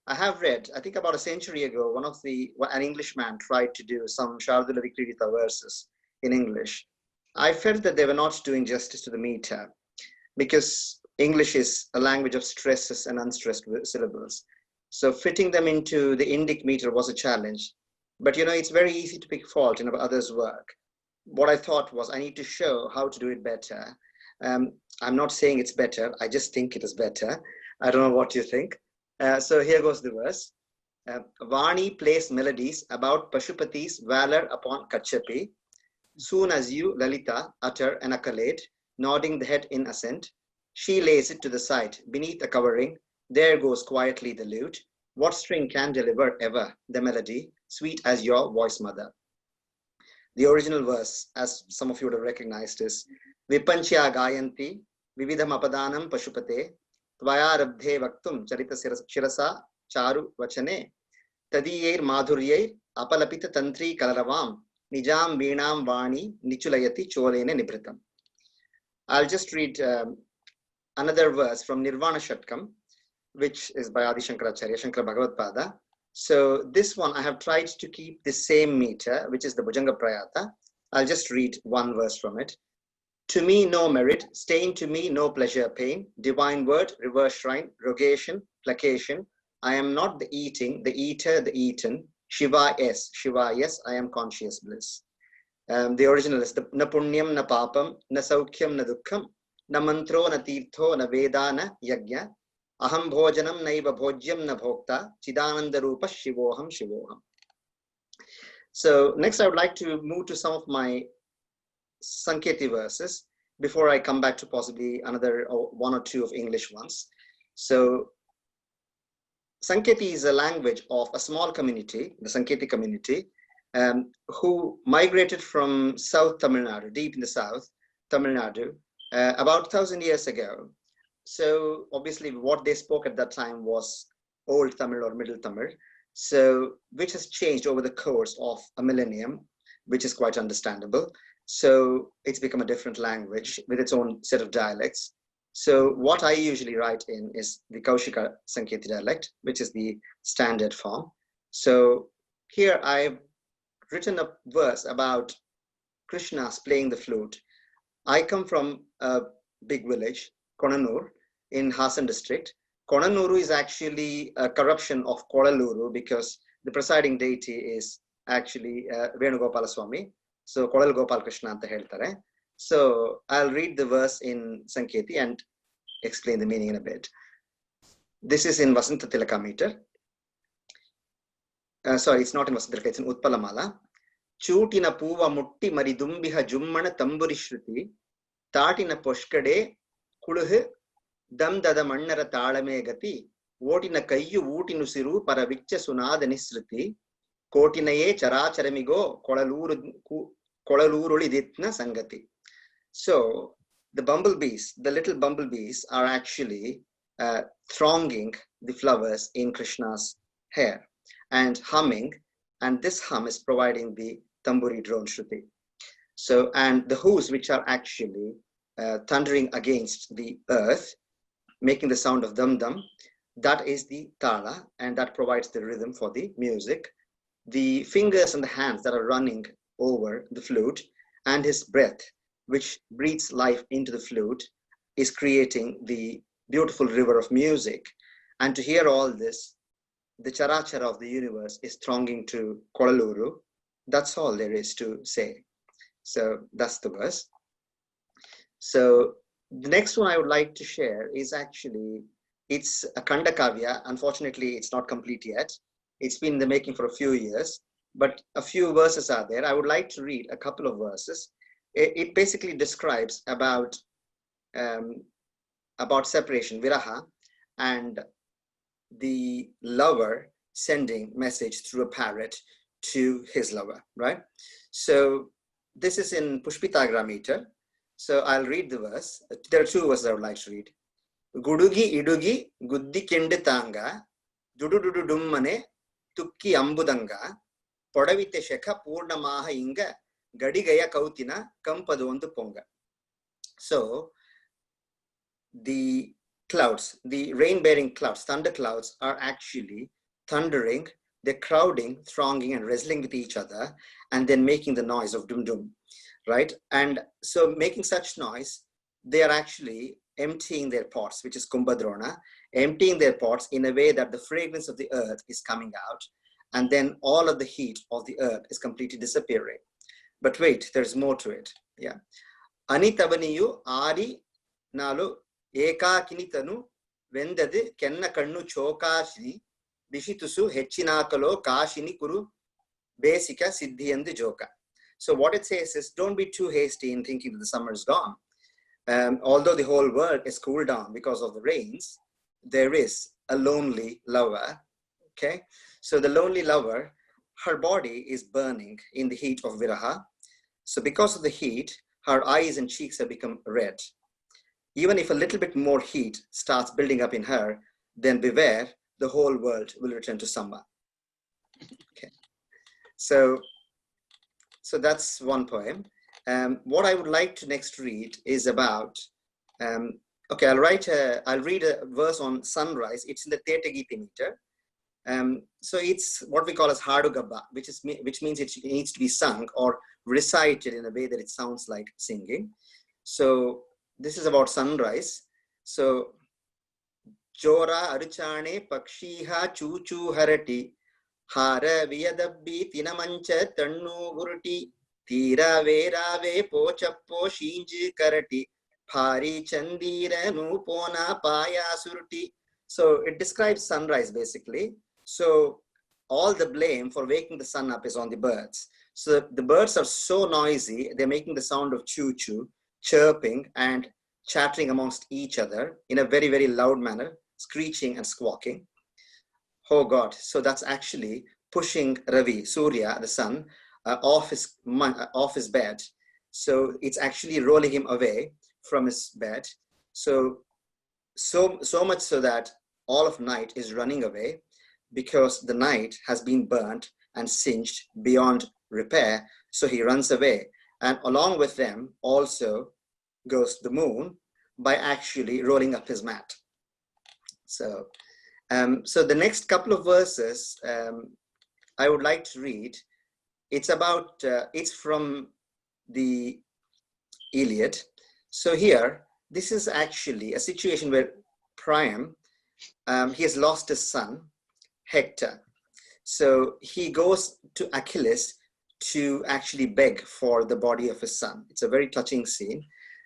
I have read, I think about a century ago, an Englishman tried to do some Shardula Vikridita verses in English. I felt that they were not doing justice to the meter because English is a language of stresses and unstressed syllables. So fitting them into the Indic meter was a challenge. But it's very easy to pick fault in others' work. What I thought was I need to show how to do it better. I'm not saying it's better. I just think it is better. I don't know what you think. So here goes the verse. Vani plays melodies about Pashupati's valor upon Kachapi. Soon as you, Lalita, utter an accolade, nodding the head in assent, she lays it to the side. Beneath a covering, there goes quietly the lute. What string can deliver ever the melody, sweet as your voice, mother? The original verse, as some of you would have recognized, is Vipanchya Gayanti, Vividham Apadanam Pashupate, Tvayarabdhe Vaktum Charita Shirasa Charu Vachane, Tadiyer Madhuryer, Apalapita Tantri Kalaravam, Nijam Veenam Vani, Nichulayati Cholene Nibritam. I'll just read another verse from Nirvana Shatkam, which is by Adi Shankaracharya, Shankara Bhagavatpada. So this one, I have tried to keep the same meter, which is the Bhujanga Prayata. I'll just read one verse from it. To me, no merit, stain to me, no pleasure, pain, divine word, reverse shrine, rogation, placation. I am not the eating, the eater, the eaten. Shiva, yes, I am conscious bliss. The original is na punyam, na papam, na saukhyam, na dukkham, na mantro, na tirtho, na veda, na yajna. Aham bhojanam naiva bhojyam na bhokta, chidananda rupa shivoham shivoham. So next I would like to move to some of my Sankety verses before I come back to possibly another one or two of English ones. So Sankety is a language of a small community, the Sankety community, who migrated from South Tamil Nadu, deep in the South, Tamil Nadu, about 1,000 years ago. So obviously what they spoke at that time was Old Tamil or Middle Tamil, so which has changed over the course of a millennium, which is quite understandable. So it's become a different language with its own set of dialects. So what I usually write in is the Kaushika Sankety dialect, which is the standard form. So here I've written a verse about Krishna's playing the flute. I come from a big village, Konanur, in Hassan district. Konanuru is actually a corruption of Kolaluru because the presiding deity is actually Venugopala Swami. So Kolal Gopal Krishna anta heltare. So I'll read the verse in Sankety and explain the meaning in a bit. This is in Vasanta Tilaka meter. Sorry, it's not in Vasanta Tilaka, it's in Utpalamala. Chutina puva mutti maridumbiha jummana tamburi shruti, tatina poshkade kuluhu dam dada mannara talame gati, votina kayyu vootinu siru paravicha sunada nisruti, kotinaye characharamigo kolaluruli ditna sangati. So the bumblebees, the little bumblebees are actually thronging the flowers in Krishna's hair and humming, and this hum is providing the tamburi drone shruti. So, and the hooves which are actually thundering against the earth, making the sound of dum dum, that is the tala, and that provides the rhythm for the music. The fingers and the hands that are running over the flute and his breath, which breathes life into the flute, is creating the beautiful river of music. And to hear all this, the charachara of the universe is thronging to Kolaluru. That's all there is to say. So that's the verse. So the next one I would like to share is actually, it's a Kanda Kavya. Unfortunately, it's not complete yet. It's been in the making for a few years, but a few verses are there. I would like to read a couple of verses. It basically describes about separation, viraha, and the lover sending message through a parrot to his lover, right? So this is in Pushpitagra meter. So I'll read the verse. There are two verses I would like to read. ಗುಡುಗಿ ಇಡುಗಿ ಗುದ್ದಿ ಕೆಂಡುತಾಂಗ ದುಡುಡುಡು ಡುಮ್ಮನೆ ತುಕ್ಕಿ ಅಂಬುದಂಗ ಪೊಡವಿತೆ ಶೆಖ ಪೂರ್ಣಮಾಹ ಇಂಗ ಗಡಿಗಯ ಕೌತಿನ ಕಂಪದು ಒಂದು ಪೊಂಗ. So the clouds, the rain-bearing clouds, thunder clouds, are actually thundering. They're crowding, thronging, and wrestling with each other, and then making the noise of dum dum, right? And so, making such noise, they are actually emptying their pots, which is kumbhadrona, emptying their pots in a way that the fragrance of the earth is coming out, and then all of the heat of the earth is completely disappearing. But wait, there's more to it. Yeah. Anitavaniyu Ari Nalu Ekakinitanu Vendadu Kenna Kannu Chokashi Bishitusu Hechinakalo Kashini Kuru Besika Siddhi and the Joka. So what it says is, don't be too hasty in thinking that the summer is gone. Although the whole world is cooled down because of the rains, there is a lonely lover. Okay, so the lonely lover, her body is burning in the heat of viraha. So because of the heat, her eyes and cheeks have become red. Even if a little bit more heat starts building up in her, then beware, the whole world will return to summer. Okay, so that's one poem. What I would like to next read is about, okay, I'll read a verse on sunrise. It's in the Tetagiti meter. So it's what we call as Hadugabba, which means it needs to be sung or recited in a way that it sounds like singing. So this is about sunrise. So Jora Aruchane Pakshiha Chuchu Harati Hara Viyadabbi Tinamancha Tannu Guruti Tira Verave Pochappo Shinji Karati Pari Chandira Nupona Paya Suruti. So it describes sunrise basically. So all the blame for waking the sun up is on the birds. So the birds are so noisy, they're making the sound of choo-choo, chirping and chattering amongst each other in a very, very loud manner, screeching and squawking. Oh God, so that's actually pushing Ravi, Surya, the sun, off his bed. So it's actually rolling him away from his bed. So much so that all of night is running away, because the night has been burnt and singed beyond repair. So he runs away, and along with them also goes the moon by actually rolling up his mat. So the next couple of verses I would like to read. It's from the Iliad. So here, this is actually a situation where Priam, he has lost his son, Hector. So he goes to Achilles to actually beg for the body of his son. It's a very touching scene.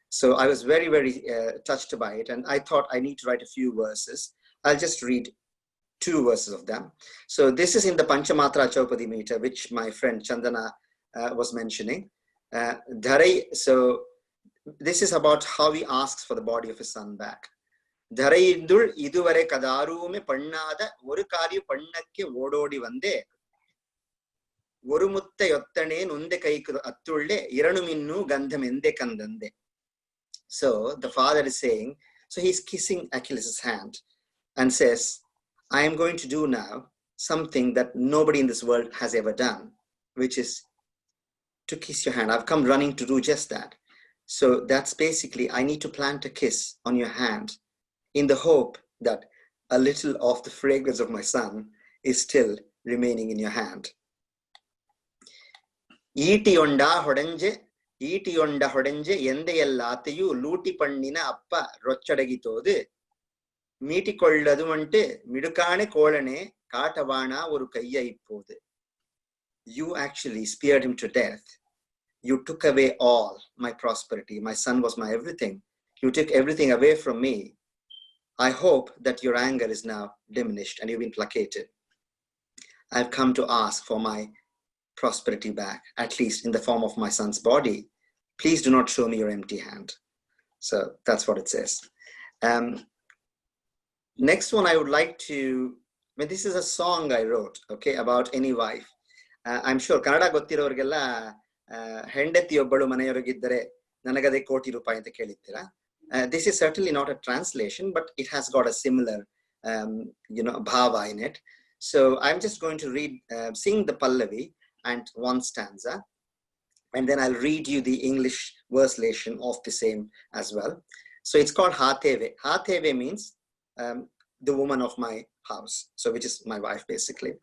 So I was very, very touched by it, and I thought I need to write a few verses. I'll just read 2 verses of them. So this is in the Panchamatra Chaupadi meter, which my friend Chandana was mentioning. So this is about how he asks for the body of his son back. ಧರೆಯಿಂದುಳ್ ಇದುವರೆ ಕದಾರೂಮೆ ಪಣ್ಣಾದ ஒரு ಕಾರ್ಯ ಪಣ್ಣಕ್ಕೆ ಓಡೋಡಿ ಬಂದೆ ஒரு ಮುತ್ತೆ ಯೊತ್ತಣೆ ನೊಂದೆ ಕೈಕು ಅತ್ತುಳ್ಳೆ ಇರಣು Minnu ಗಂಧಮೆಂದೆ ಕಂದಂದೆ. So the father is saying, so he's kissing Achilles' hand and says, I am going to do now something that nobody in this world has ever done, which is to kiss your hand. I've come running to do just that. So that's basically, I need to plant a kiss on your hand in the hope that a little of the fragrance of my son is still remaining in your hand. Eetiyonda ಹೊಡೆಂಜೆ ಎಂದೆಯಲ್ಲಾತೆಯು ಲೂಟಿ ಪಣ್ಣಿನ ಅಪ್ಪ ರೊಚ್ಚಡಗಿತೋದು ಮೀಟಿಕೊಳ್ಳದು ಮಂಟೆ ಮಿಡುಕಾಣೆ ಕೋಳನೆ ಕಾಟವಾಣ ஒரு ಕೈಯ ಇಪ್ಪೋದು. You actually speared him to death. You took away all my prosperity. My son was my everything. You took everything away from me. I hope that your anger is now diminished and you've been placated. I've come to ask for my prosperity back, at least in the form of my son's body. Please do not show me your empty hand. So that's what it says. Next one I would like to, this is a song I wrote, okay, about any wife. I'm sure Kannada ಗೊತ್ತಿರೋರಿಗೆಲ್ಲ ಹೆಂಡತಿಯೊಬ್ಬಳು ಮನೆಯವರಿಗಿದ್ದರೆ ನನಗದೇ ಕೋಟಿ ರೂಪಾಯಿ ಅಂತ ಕೇಳಿರ್ತೀರಾ. This is certainly not a translation, but it has got a similar, bhava in it. So I'm just going to sing the Pallavi and one stanza, and then I'll read you the English version of the same as well. So it's called Hateve. Hateve means the woman of my house, so which is my wife basically.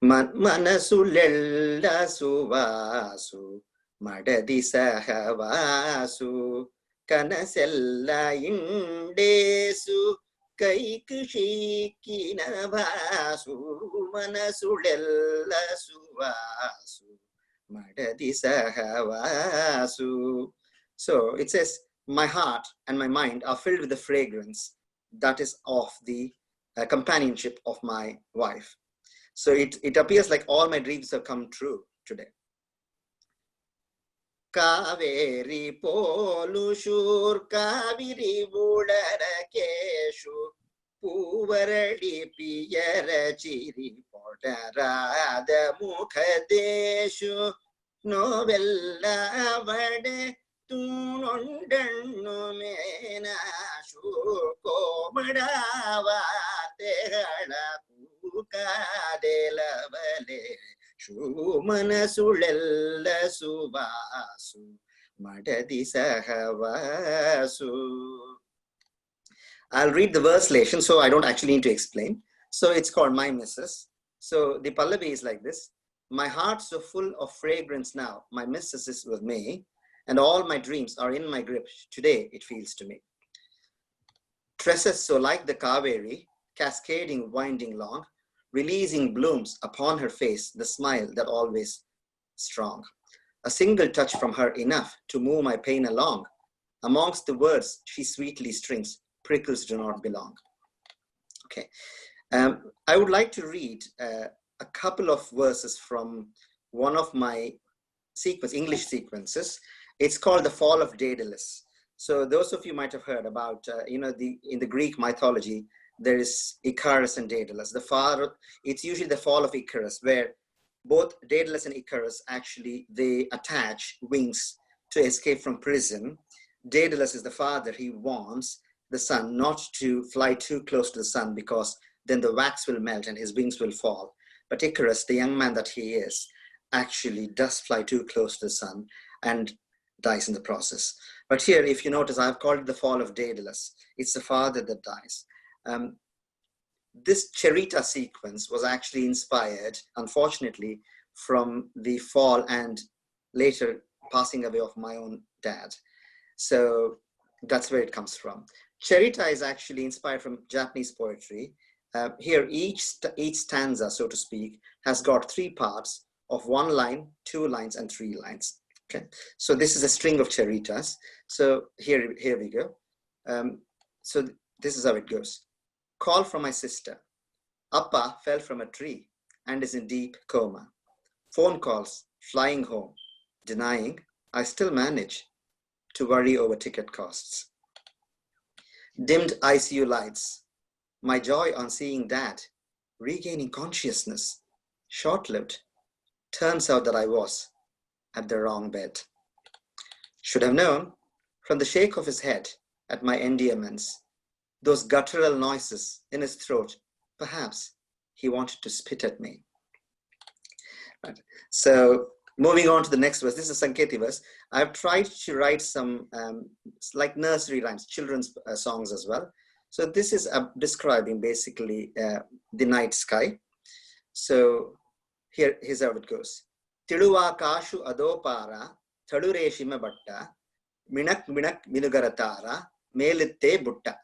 Manasulella suvasu madadi sahavasu kanasella indesu kaikshikina vasu manasulella suvasu madadi sahavasu. So it says, my heart and my mind are filled with the fragrance that is of the companionship of my wife. So it appears like all my dreams have come true today. Kaveri polushur kaviri budarakeshu puvaradi piyara chiri podarada mukhadeshu novella vade tunondannu menashu komadava tehada kadelavale shumanasulella suvasu madadi sahavasu. I'll read the version so I don't actually need to explain. So it's called My Missus. So the Pallavi is like this. My heart's so full of fragrance now, my missus is with me, and all my dreams are in my grip. Today it feels to me. Tresses so like the Kaveri, cascading, winding long, releasing blooms upon her face, the smile that always strong. A single touch from her enough to move my pain along. Amongst the words she sweetly strings, prickles do not belong. Okay, I would like to read a couple of verses from one of my English sequences. It's called The Fall of Daedalus. So those of you might have heard about, in the Greek mythology, there is Icarus and Daedalus. It's usually the fall of Icarus, where both Daedalus and Icarus actually, they attach wings to escape from prison. Daedalus is the father. He wants the son not to fly too close to the sun because then the wax will melt and his wings will fall. But Icarus, the young man that he is, actually does fly too close to the sun and dies in the process. But here, if you notice, I've called it the fall of Daedalus. It's the father that dies. This Charita sequence was actually inspired, unfortunately, from the fall and later passing away of my own dad. So that's where it comes from. Charita is actually inspired from Japanese poetry. Here, each stanza, so to speak, has got 3 parts of 1 line, 2 lines, and 3 lines. Okay, so this is a string of charitas. So here we go. So this is how it goes. Call from my sister. Appa fell from a tree and is in deep coma. Phone calls, flying home, denying I still manage to worry over ticket costs. Dimmed ICU lights. My joy on seeing Dad regaining consciousness, short-lived. Turns out that I was at the wrong bed. Should have known from the shake of his head at my endearments, those guttural noises in his throat, perhaps he wanted to spit at me. Right. So moving on to the next verse, this is Sankety Verse. I've tried to write some like nursery rhymes, children's songs as well. So this is describing basically the night sky. So here's how it goes. Tiluva kashu adopara, tadureshima batta, minak minugaratara, melitte butta,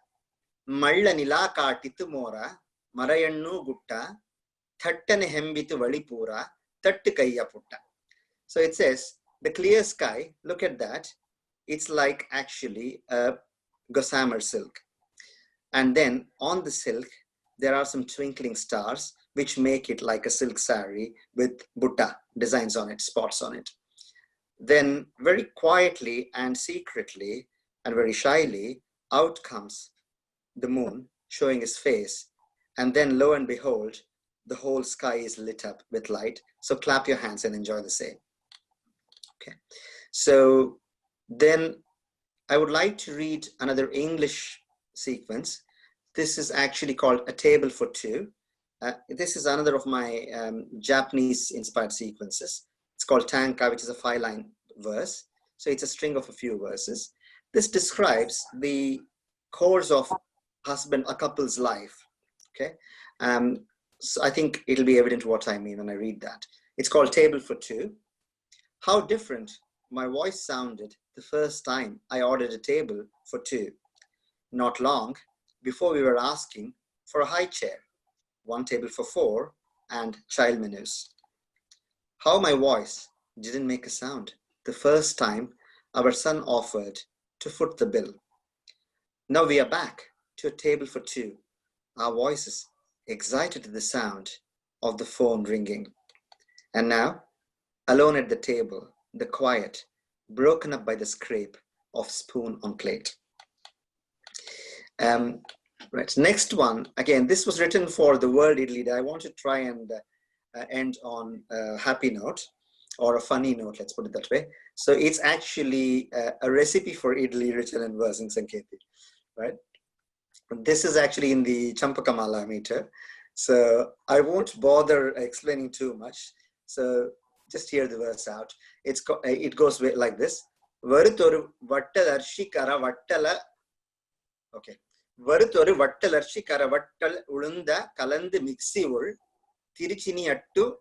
malla nila kaatitu mora, marayannu gutta, thattane hembitu valipura, tattu kayya putta. So it says, the clear sky, look at that. It's like actually a gossamer silk. And then on the silk, there are some twinkling stars, which make it like a silk saree with butta designs on it, spots on it. Then very quietly and secretly and very shyly, out comes the moon showing his face. And then lo and behold, the whole sky is lit up with light. So clap your hands and enjoy the same. Okay. So then I would like to read another English sequence. This is actually called A Table for Two. This is another of my Japanese-inspired sequences. It's called Tanka, which is a 5-line verse. So it's a string of a few verses. This describes the course of a couple's life. Okay, so I think it'll be evident what I mean when I read that. It's called Table for Two. How different my voice sounded the first time I ordered a table for two. Not long before we were asking for a high chair, 1 table for 4, and child menus. How my voice didn't make a sound the first time our son offered to foot the bill. Now we are back to a table for 2, our voices excited to the sound of the phone ringing. And now, alone at the table, the quiet, broken up by the scrape of spoon on plate. Right, next one. Again, this was written for the World Iliad. I want to try and end on a happy note, or a funny note, let's put it that way. So it's actually a recipe for idli written in verse in Sankety, right? This is actually in the Champakamala meter. So I won't bother explaining too much. So just hear the verse out. It goes like this. Varutoru vattalarshi kara vattala. Okay. Varutoru vattalarshi kara vattal ulunda kalandu mixi ul tirichini attu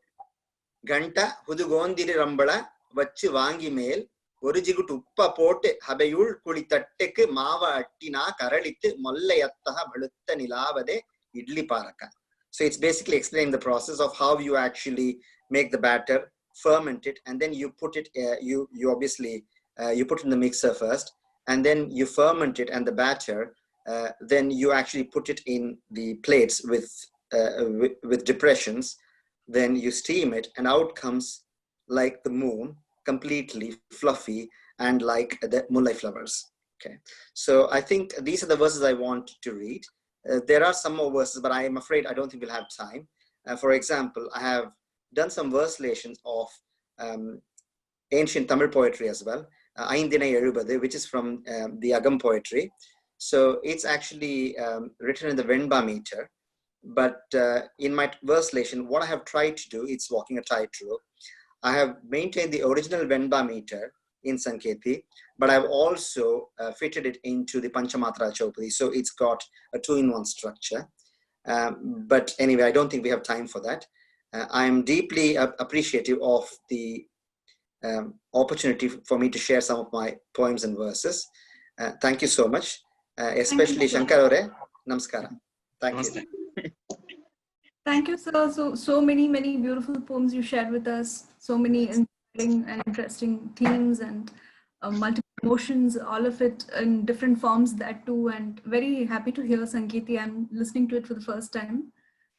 ganta hudugondiri rambala vachu vaangi mel oru jigutu uppa potte habayul kulitatteke maava attina karalittu mollayattaha balutta nilavade idli paraka. So it's basically explaining the process of how you actually make the batter, ferment it, and then you put it, you obviously, you put it in the mixer first, and then you ferment it and the batter, then you actually put it in the plates with depressions, then you steam it, and out comes like the moon, completely fluffy and like the mulai flowers. Okay, so I think these are the verses I want to read. There are some more verses, but I am afraid I don't think we'll have time. For example, I have done some verslations of ancient Tamil poetry as well, Aindinai Elubadu, which is from the Agam poetry. So it's actually written in the Venba meter. But in my verslation, what I have tried to do, it's walking a tightrope. I have maintained the original Venba meter in Sankety, but I've also fitted it into the Panchamatra Chaupadi. So it's got a 2-in-1 structure. But anyway, I don't think we have time for that. I'm deeply appreciative of the opportunity for me to share some of my poems and verses. Thank you so much, especially Shankar Ore. Namaskara. Thank you. Thank you, sir. So many beautiful poems you shared with us. So many inspiring and interesting themes and multiple emotions, all of it in different forms, that too. And very happy to hear Sankety. I'm listening to it for the first time.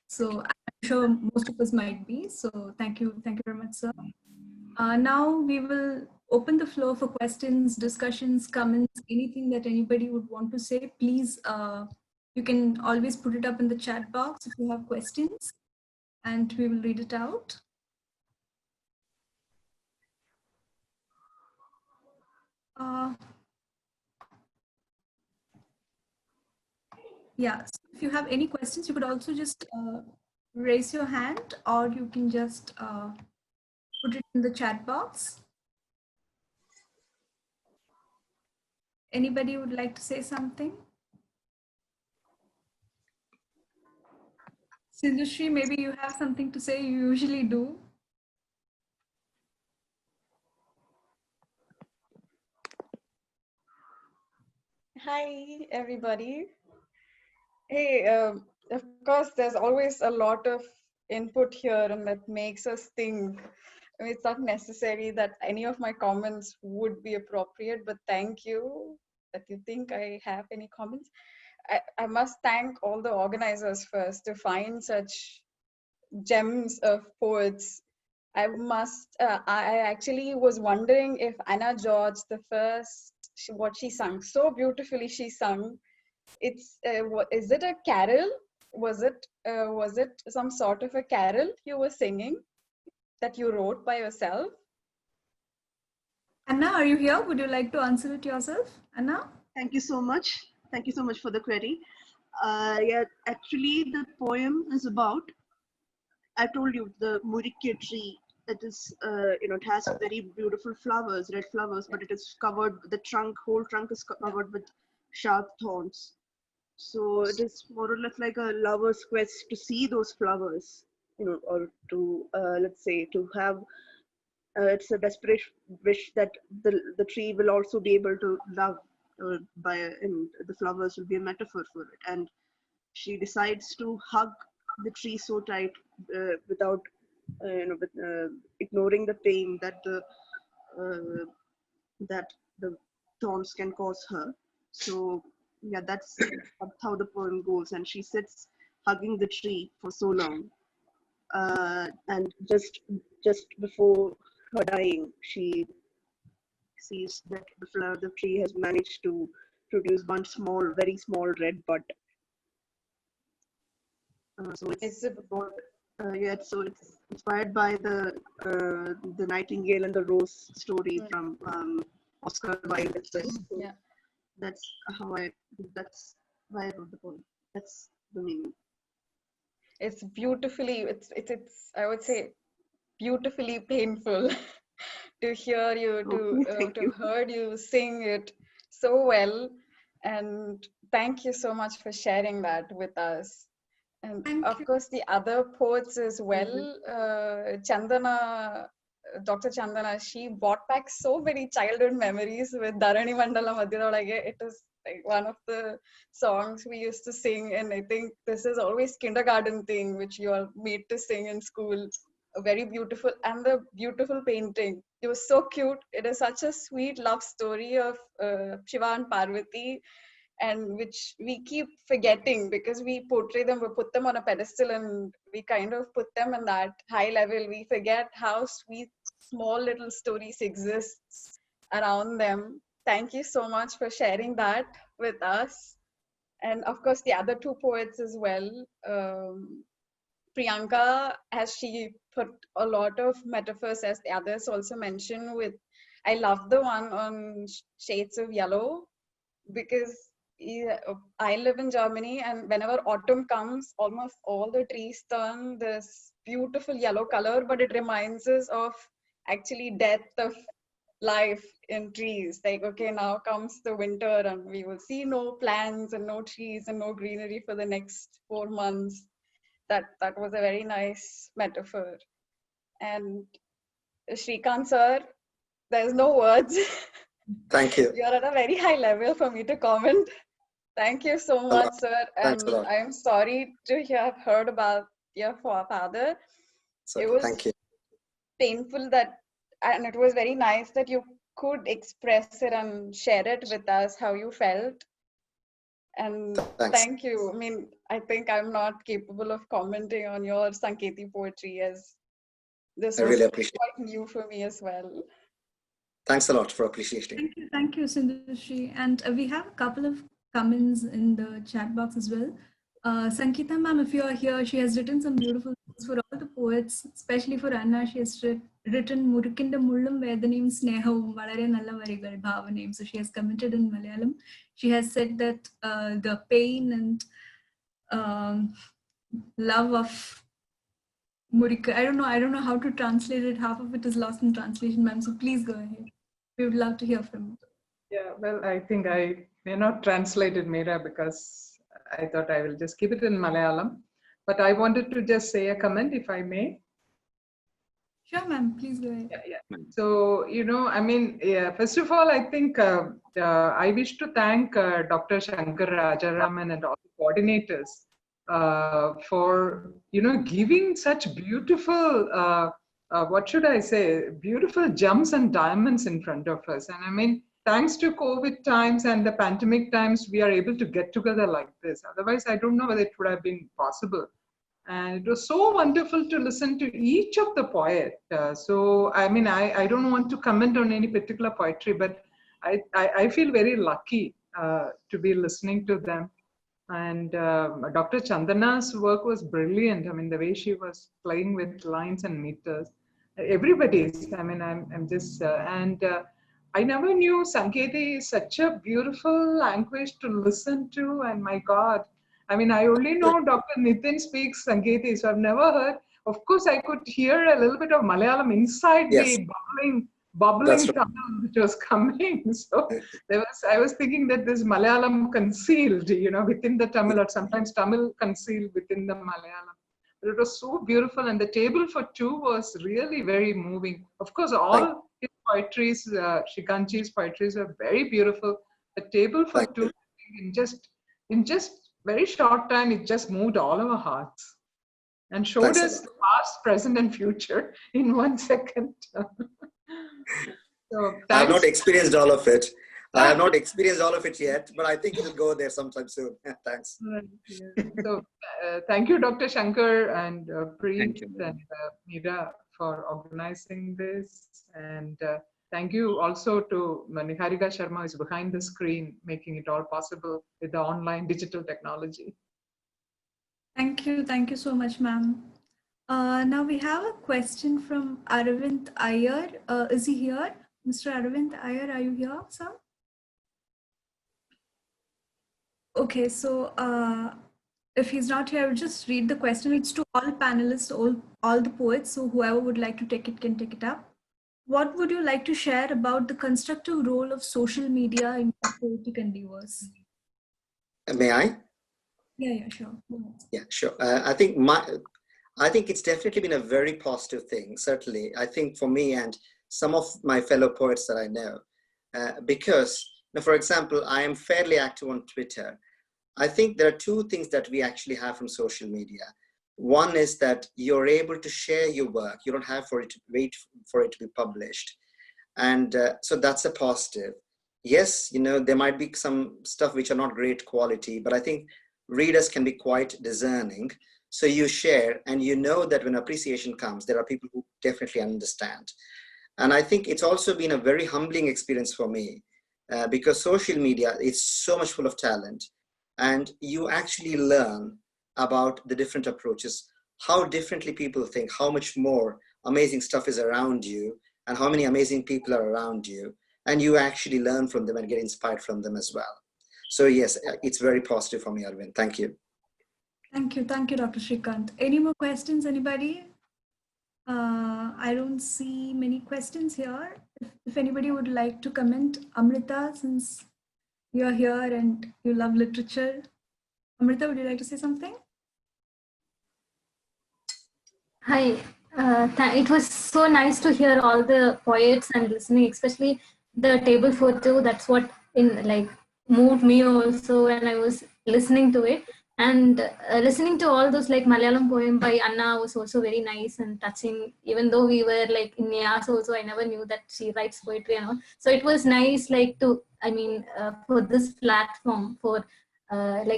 So I'm sure most of us might be. So thank you very much, sir. Now we will open the floor for questions, discussions, comments, anything that anybody would want to say. Please, you can always put it up in the chat box if you have questions, and we will read it out. Yeah, so if you have any questions, you could also just raise your hand, or you can just put it in the chat box. Anybody would like to say something? Sindhushri, maybe you have something to say, you usually do. Hi, everybody. Hey, of course, there's always a lot of input here, and that makes us think. I mean, it's not necessary that any of my comments would be appropriate, but thank you that you think I have any comments. I must thank all the organizers first to find such gems of poets. I actually was wondering if Anna George, what she sung, so beautifully she sung. Is it a carol? Was it some sort of a carol you were singing that you wrote by yourself? Anna, are you here? Would you like to answer it yourself? Anna? Thank you so much. Thank you so much for the query. Yeah, actually, the poem is about, I told you, the Murikya tree. It is, it has very beautiful flowers, red flowers, but it is covered, the trunk, whole trunk is covered with sharp thorns. So it is more or less like a lover's quest to see those flowers, or to, let's say, to have, it's a desperate wish that the tree will also be able to love, and the flowers will be a metaphor for it. And she decides to hug the tree so tight, without ignoring the pain that uh, the thorns can cause her. So yeah, that's how the poem goes. And she sits hugging the tree for so long, and just before her dying, she sees that the tree has managed to produce one small, very small red bud. So it's about, so it's inspired by the Nightingale and the Rose story from Oscar Wilde. So Yeah. that's why I wrote the poem. That's the meaning. It's beautifully, it's I would say beautifully painful to hear you, to heard you sing it so well. And thank you so much for sharing that with us. And of course, the other poets as well, Chandana, Dr. Chandana, she brought back so many childhood memories with Dharani Mandala Madhyadolage. It is like one of the songs we used to sing, and I think this is always kindergarten thing which you are made to sing in school. Very beautiful, and the beautiful painting. It was so cute. It is such a sweet love story of Shiva and Parvati, and which we keep forgetting because we portray them, we put them on a pedestal, and we kind of put them in that high level. We forget how sweet, small little stories exist around them. Thank you so much for sharing that with us. And of course, the other two poets as well. Priyanka, as she put a lot of metaphors, as the others also mentioned, with, I love the one on shades of yellow, because I live in Germany, and whenever autumn comes, almost all the trees turn this beautiful yellow color, but it reminds us of actually death of life in trees. Like, okay, now comes the winter and we will see no plants and no trees and no greenery for the next 4 months. That was a very nice metaphor. And Shrikant sir, there's no words. Thank you. You're at a very high level for me to comment. Thank you so much, sir. Thanks a And lot. I'm sorry to have heard about your father. It was Thank you. painful that, and it was very nice that you could express it and share it with us, how you felt. And Thanks. thank you. I mean, I think I'm not capable of commenting on your Sankety poetry, as this was really appreciate quite new for me as well. Thanks a lot for appreciating. Thank you, Sindhushri. And we have a couple of comments in the chat box as well. Sankita ma'am, if you are here, she has written some beautiful things for all the poets, especially for Anna. She has written Murukinde Mullum Vedanayum Snehavum Valare Nalla Varigal Bhavanayum. So she has commented in Malayalam. She has said that the pain and love of Murika, I don't know how to translate it. Half of it is lost in translation, ma'am. So please go ahead. We would love to hear from you. Yeah, well, I think I may not translate it, Meera, because I thought I will just keep it in Malayalam. But I wanted to just say a comment, if I may. Sure, ma'am. Please go ahead. Yeah. So, I mean, first of all, I think I wish to thank Dr. Shankar Rajaraman and all the coordinators for, giving such beautiful, what should I say, beautiful gems and diamonds in front of us. And I mean, thanks to COVID times and the pandemic times, we are able to get together like this. Otherwise, I don't know whether it would have been possible. And it was so wonderful to listen to each of the poets. So, I mean, I don't want to comment on any particular poetry, but I feel very lucky to be listening to them. And Dr. Chandana's work was brilliant. I mean, the way she was playing with lines and meters. Everybody's, I mean, I'm just, and I never knew Sankety is such a beautiful language to listen to, and my God. I mean, I only know Dr. Nitin speaks Sankety, so I've never heard. Of course, I could hear a little bit of Malayalam inside the bubbling Tamil which was coming. So I was thinking that this Malayalam concealed, within the Tamil, or sometimes Tamil concealed within the Malayalam. But it was so beautiful, and the table for two was really very moving. Of course, all his poetries, Shrikantji's poetries are very beautiful. The table for two, in just very short time, it just moved all our hearts and showed us the past, present, and future in 1 second. So I have not experienced all of it. I have not experienced all of it yet, but I think it will go there sometime soon. Thanks. So thank you, Dr. Shankar and Preet and Meera for organizing this. And thank you also to Niharika Sharma, who is behind the screen, making it all possible with the online digital technology. Thank you. Thank you so much, ma'am. Now we have a question from Aravind Iyer. Is he here? Mr. Aravind Iyer, are you here, sir? Okay, so if he's not here, I will just read the question. It's to all panelists, all the poets, so whoever would like to take it can take it up. What would you like to share about the constructive role of social media in poetic endeavors? May I? Yeah, sure. Yeah, sure. I think it's definitely been a very positive thing. Certainly, I think for me and some of my fellow poets that I know, because, for example, I am fairly active on Twitter. I think there are two things that we actually have from social media. One is that you're able to share your work. You don't have to wait for it to be published. And so that's a positive. Yes, there might be some stuff which are not great quality, but I think readers can be quite discerning. So you share, and you know that when appreciation comes, there are people who definitely understand. And I think it's also been a very humbling experience for me because social media is so much full of talent. And you actually learn about the different approaches, how differently people think, how much more amazing stuff is around you, and how many amazing people are around you. And you actually learn from them and get inspired from them as well. So yes, it's very positive for me, Arvind. Thank you. Thank you, Dr. Shrikant. Any more questions, anybody? I don't see many questions here. If anybody would like to comment, Amrita, since you're here and you love literature. Amrita, would you like to say something? Hi, it was so nice to hear all the poets and listening, especially the table for two. That's what moved me also when I was listening to it. And listening to all those Malayalam poem by Anna was also very nice and touching. Even though we were in NIAS also, I never knew that she writes poetry and all. So it was nice for this platform for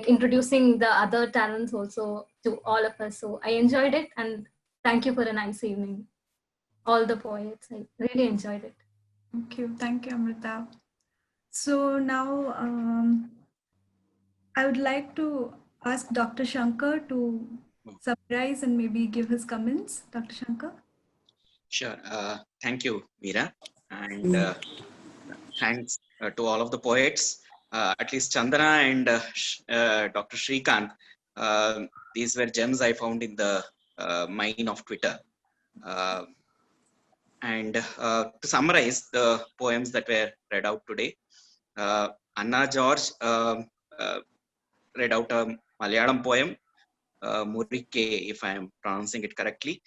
introducing the other talents also to all of us. So I enjoyed it, and thank you for a nice evening, all the poets. I really enjoyed it. Thank you, Amrita. So now I would like to ask Dr. Shankar to summarize and maybe give his comments. Dr. Shankar? Sure. Thank you, Meera. And thanks to all of the poets, at least Chandana and Dr. Shrikant. These were gems I found in the mine of Twitter. And to summarize the poems that were read out today, Anna George read out a Malayalam poem, Murike, if I am pronouncing it correctly,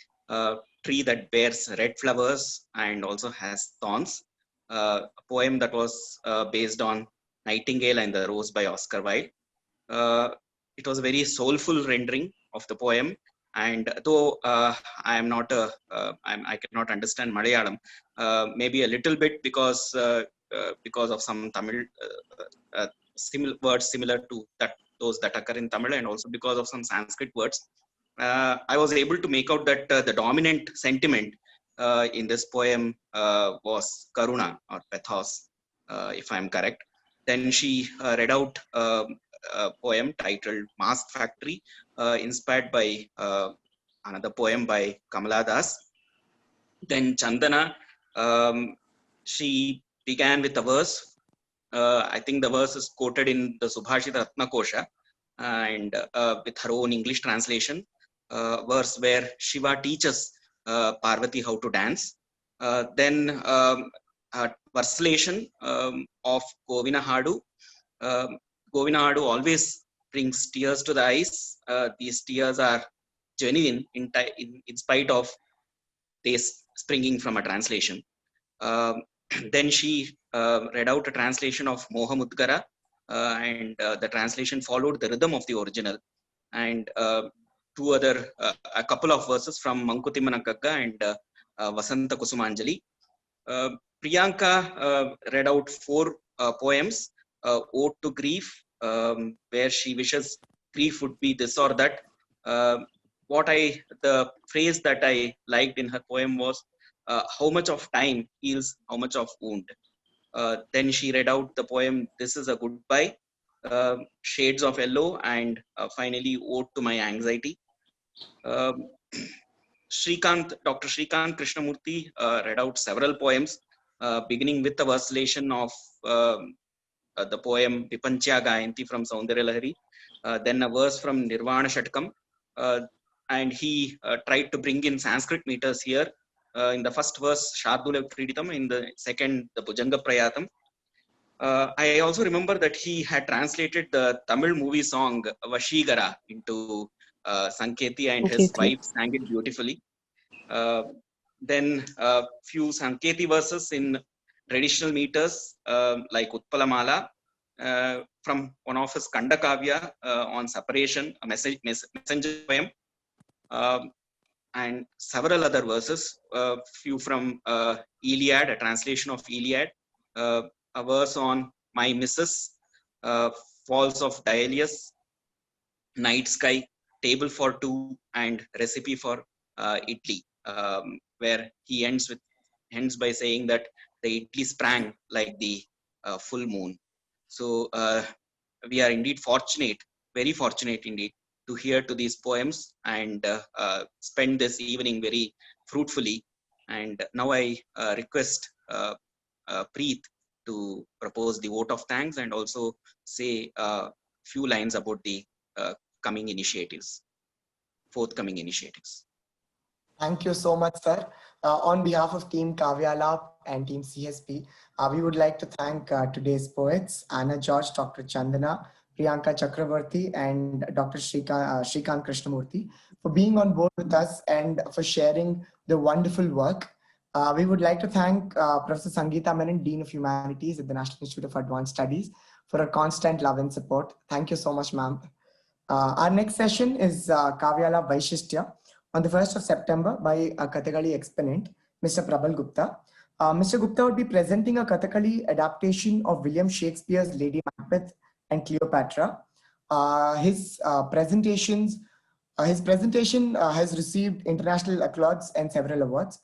tree that bears red flowers and also has thorns, a poem that was based on Nightingale and the Rose by Oscar Wilde. It was a very soulful rendering of the poem, and though I am not I cannot understand Malayalam, maybe a little bit because of some Tamil words similar to those that occur in Tamil, and also because of some Sanskrit words, I was able to make out that the dominant sentiment in this poem was Karuna or pathos, if I am correct. Then she read out a poem titled Mask Factory, inspired by another poem by Kamala Das. Then Chandana, she began with a verse. I think the verse is quoted in the Subhashita Ratnakosha, and with her own English translation, verse where Shiva teaches Parvati how to dance. Then a verslation of Govina Hadu. Govina Hadu always brings tears to the eyes. These tears are genuine in spite of they springing from a translation. Then she read out a translation of Moha Mudgara, and the translation followed the rhythm of the original. And a couple of verses from Mankutimmanakagga and Vasanta Kusumanjali. Priyanka read out 4 poems, Ode to Grief, where she wishes grief would be this or that. The phrase that I liked in her poem was, how much of time heals how much of wound. Then she read out the poem, This is a Goodbye, Shades of Yellow, and finally Ode to My Anxiety. Dr. Shrikant Krishnamurthy read out several poems, beginning with the verslation of the poem Vipanchya Gayanti from Saundarya Lahari, then a verse from Nirvana Shatkam, and he tried to bring in Sanskrit meters here. In the first verse, Shardula Kriditam, in the second, the Bhujanga Prayatam. I also remember that he had translated the Tamil movie song Vashigara into Sankety, and his wife sang it beautifully. Then a few Sankety verses in traditional meters like Utpalamala from one of his Kanda Kavya on separation, a messenger poem, and several other verses, few from Iliad, a translation of Iliad, a verse on My Missus, Falls of Daelius, Night Sky, Table for Two, and Recipe for Idli, where he ends by saying that the idli sprang like the full moon. So we are indeed fortunate, very fortunate indeed, to hear to these poems and spend this evening very fruitfully. And now I request Preet to propose the vote of thanks and also say a few lines about the forthcoming initiatives. Thank you so much, sir. On behalf of Team Kaavyaalaap and Team CSP, we would like to thank today's poets, Anna George, Dr. Chandana, Priyanka Chakrabarty, and Dr. Shrikant Krishnamurthy for being on board with us and for sharing the wonderful work. We would like to thank Professor Sangeeta Menon, Dean of Humanities at the National Institute of Advanced Studies, for her constant love and support. Thank you so much, ma'am. Our next session is Kaavyaalaap Vaisistya on the 1st of September by a Kathakali exponent, Mr. Prabal Gupta. Mr. Gupta would be presenting a Kathakali adaptation of William Shakespeare's Lady Macbeth and Cleopatra. His presentation has received international accolades and several awards.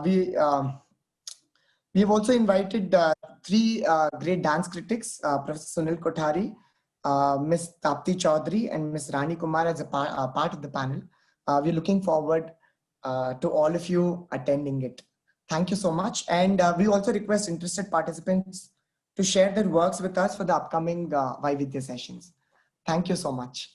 We have also invited 3 great dance critics, Professor Sunil Kothari, Ms. Tapti Chaudhary, and Ms. Rani Kumar as a part of the panel. We're looking forward to all of you attending it. Thank you so much. And we also request interested participants to share their works with us for the upcoming Vaividhya sessions. Thank you so much.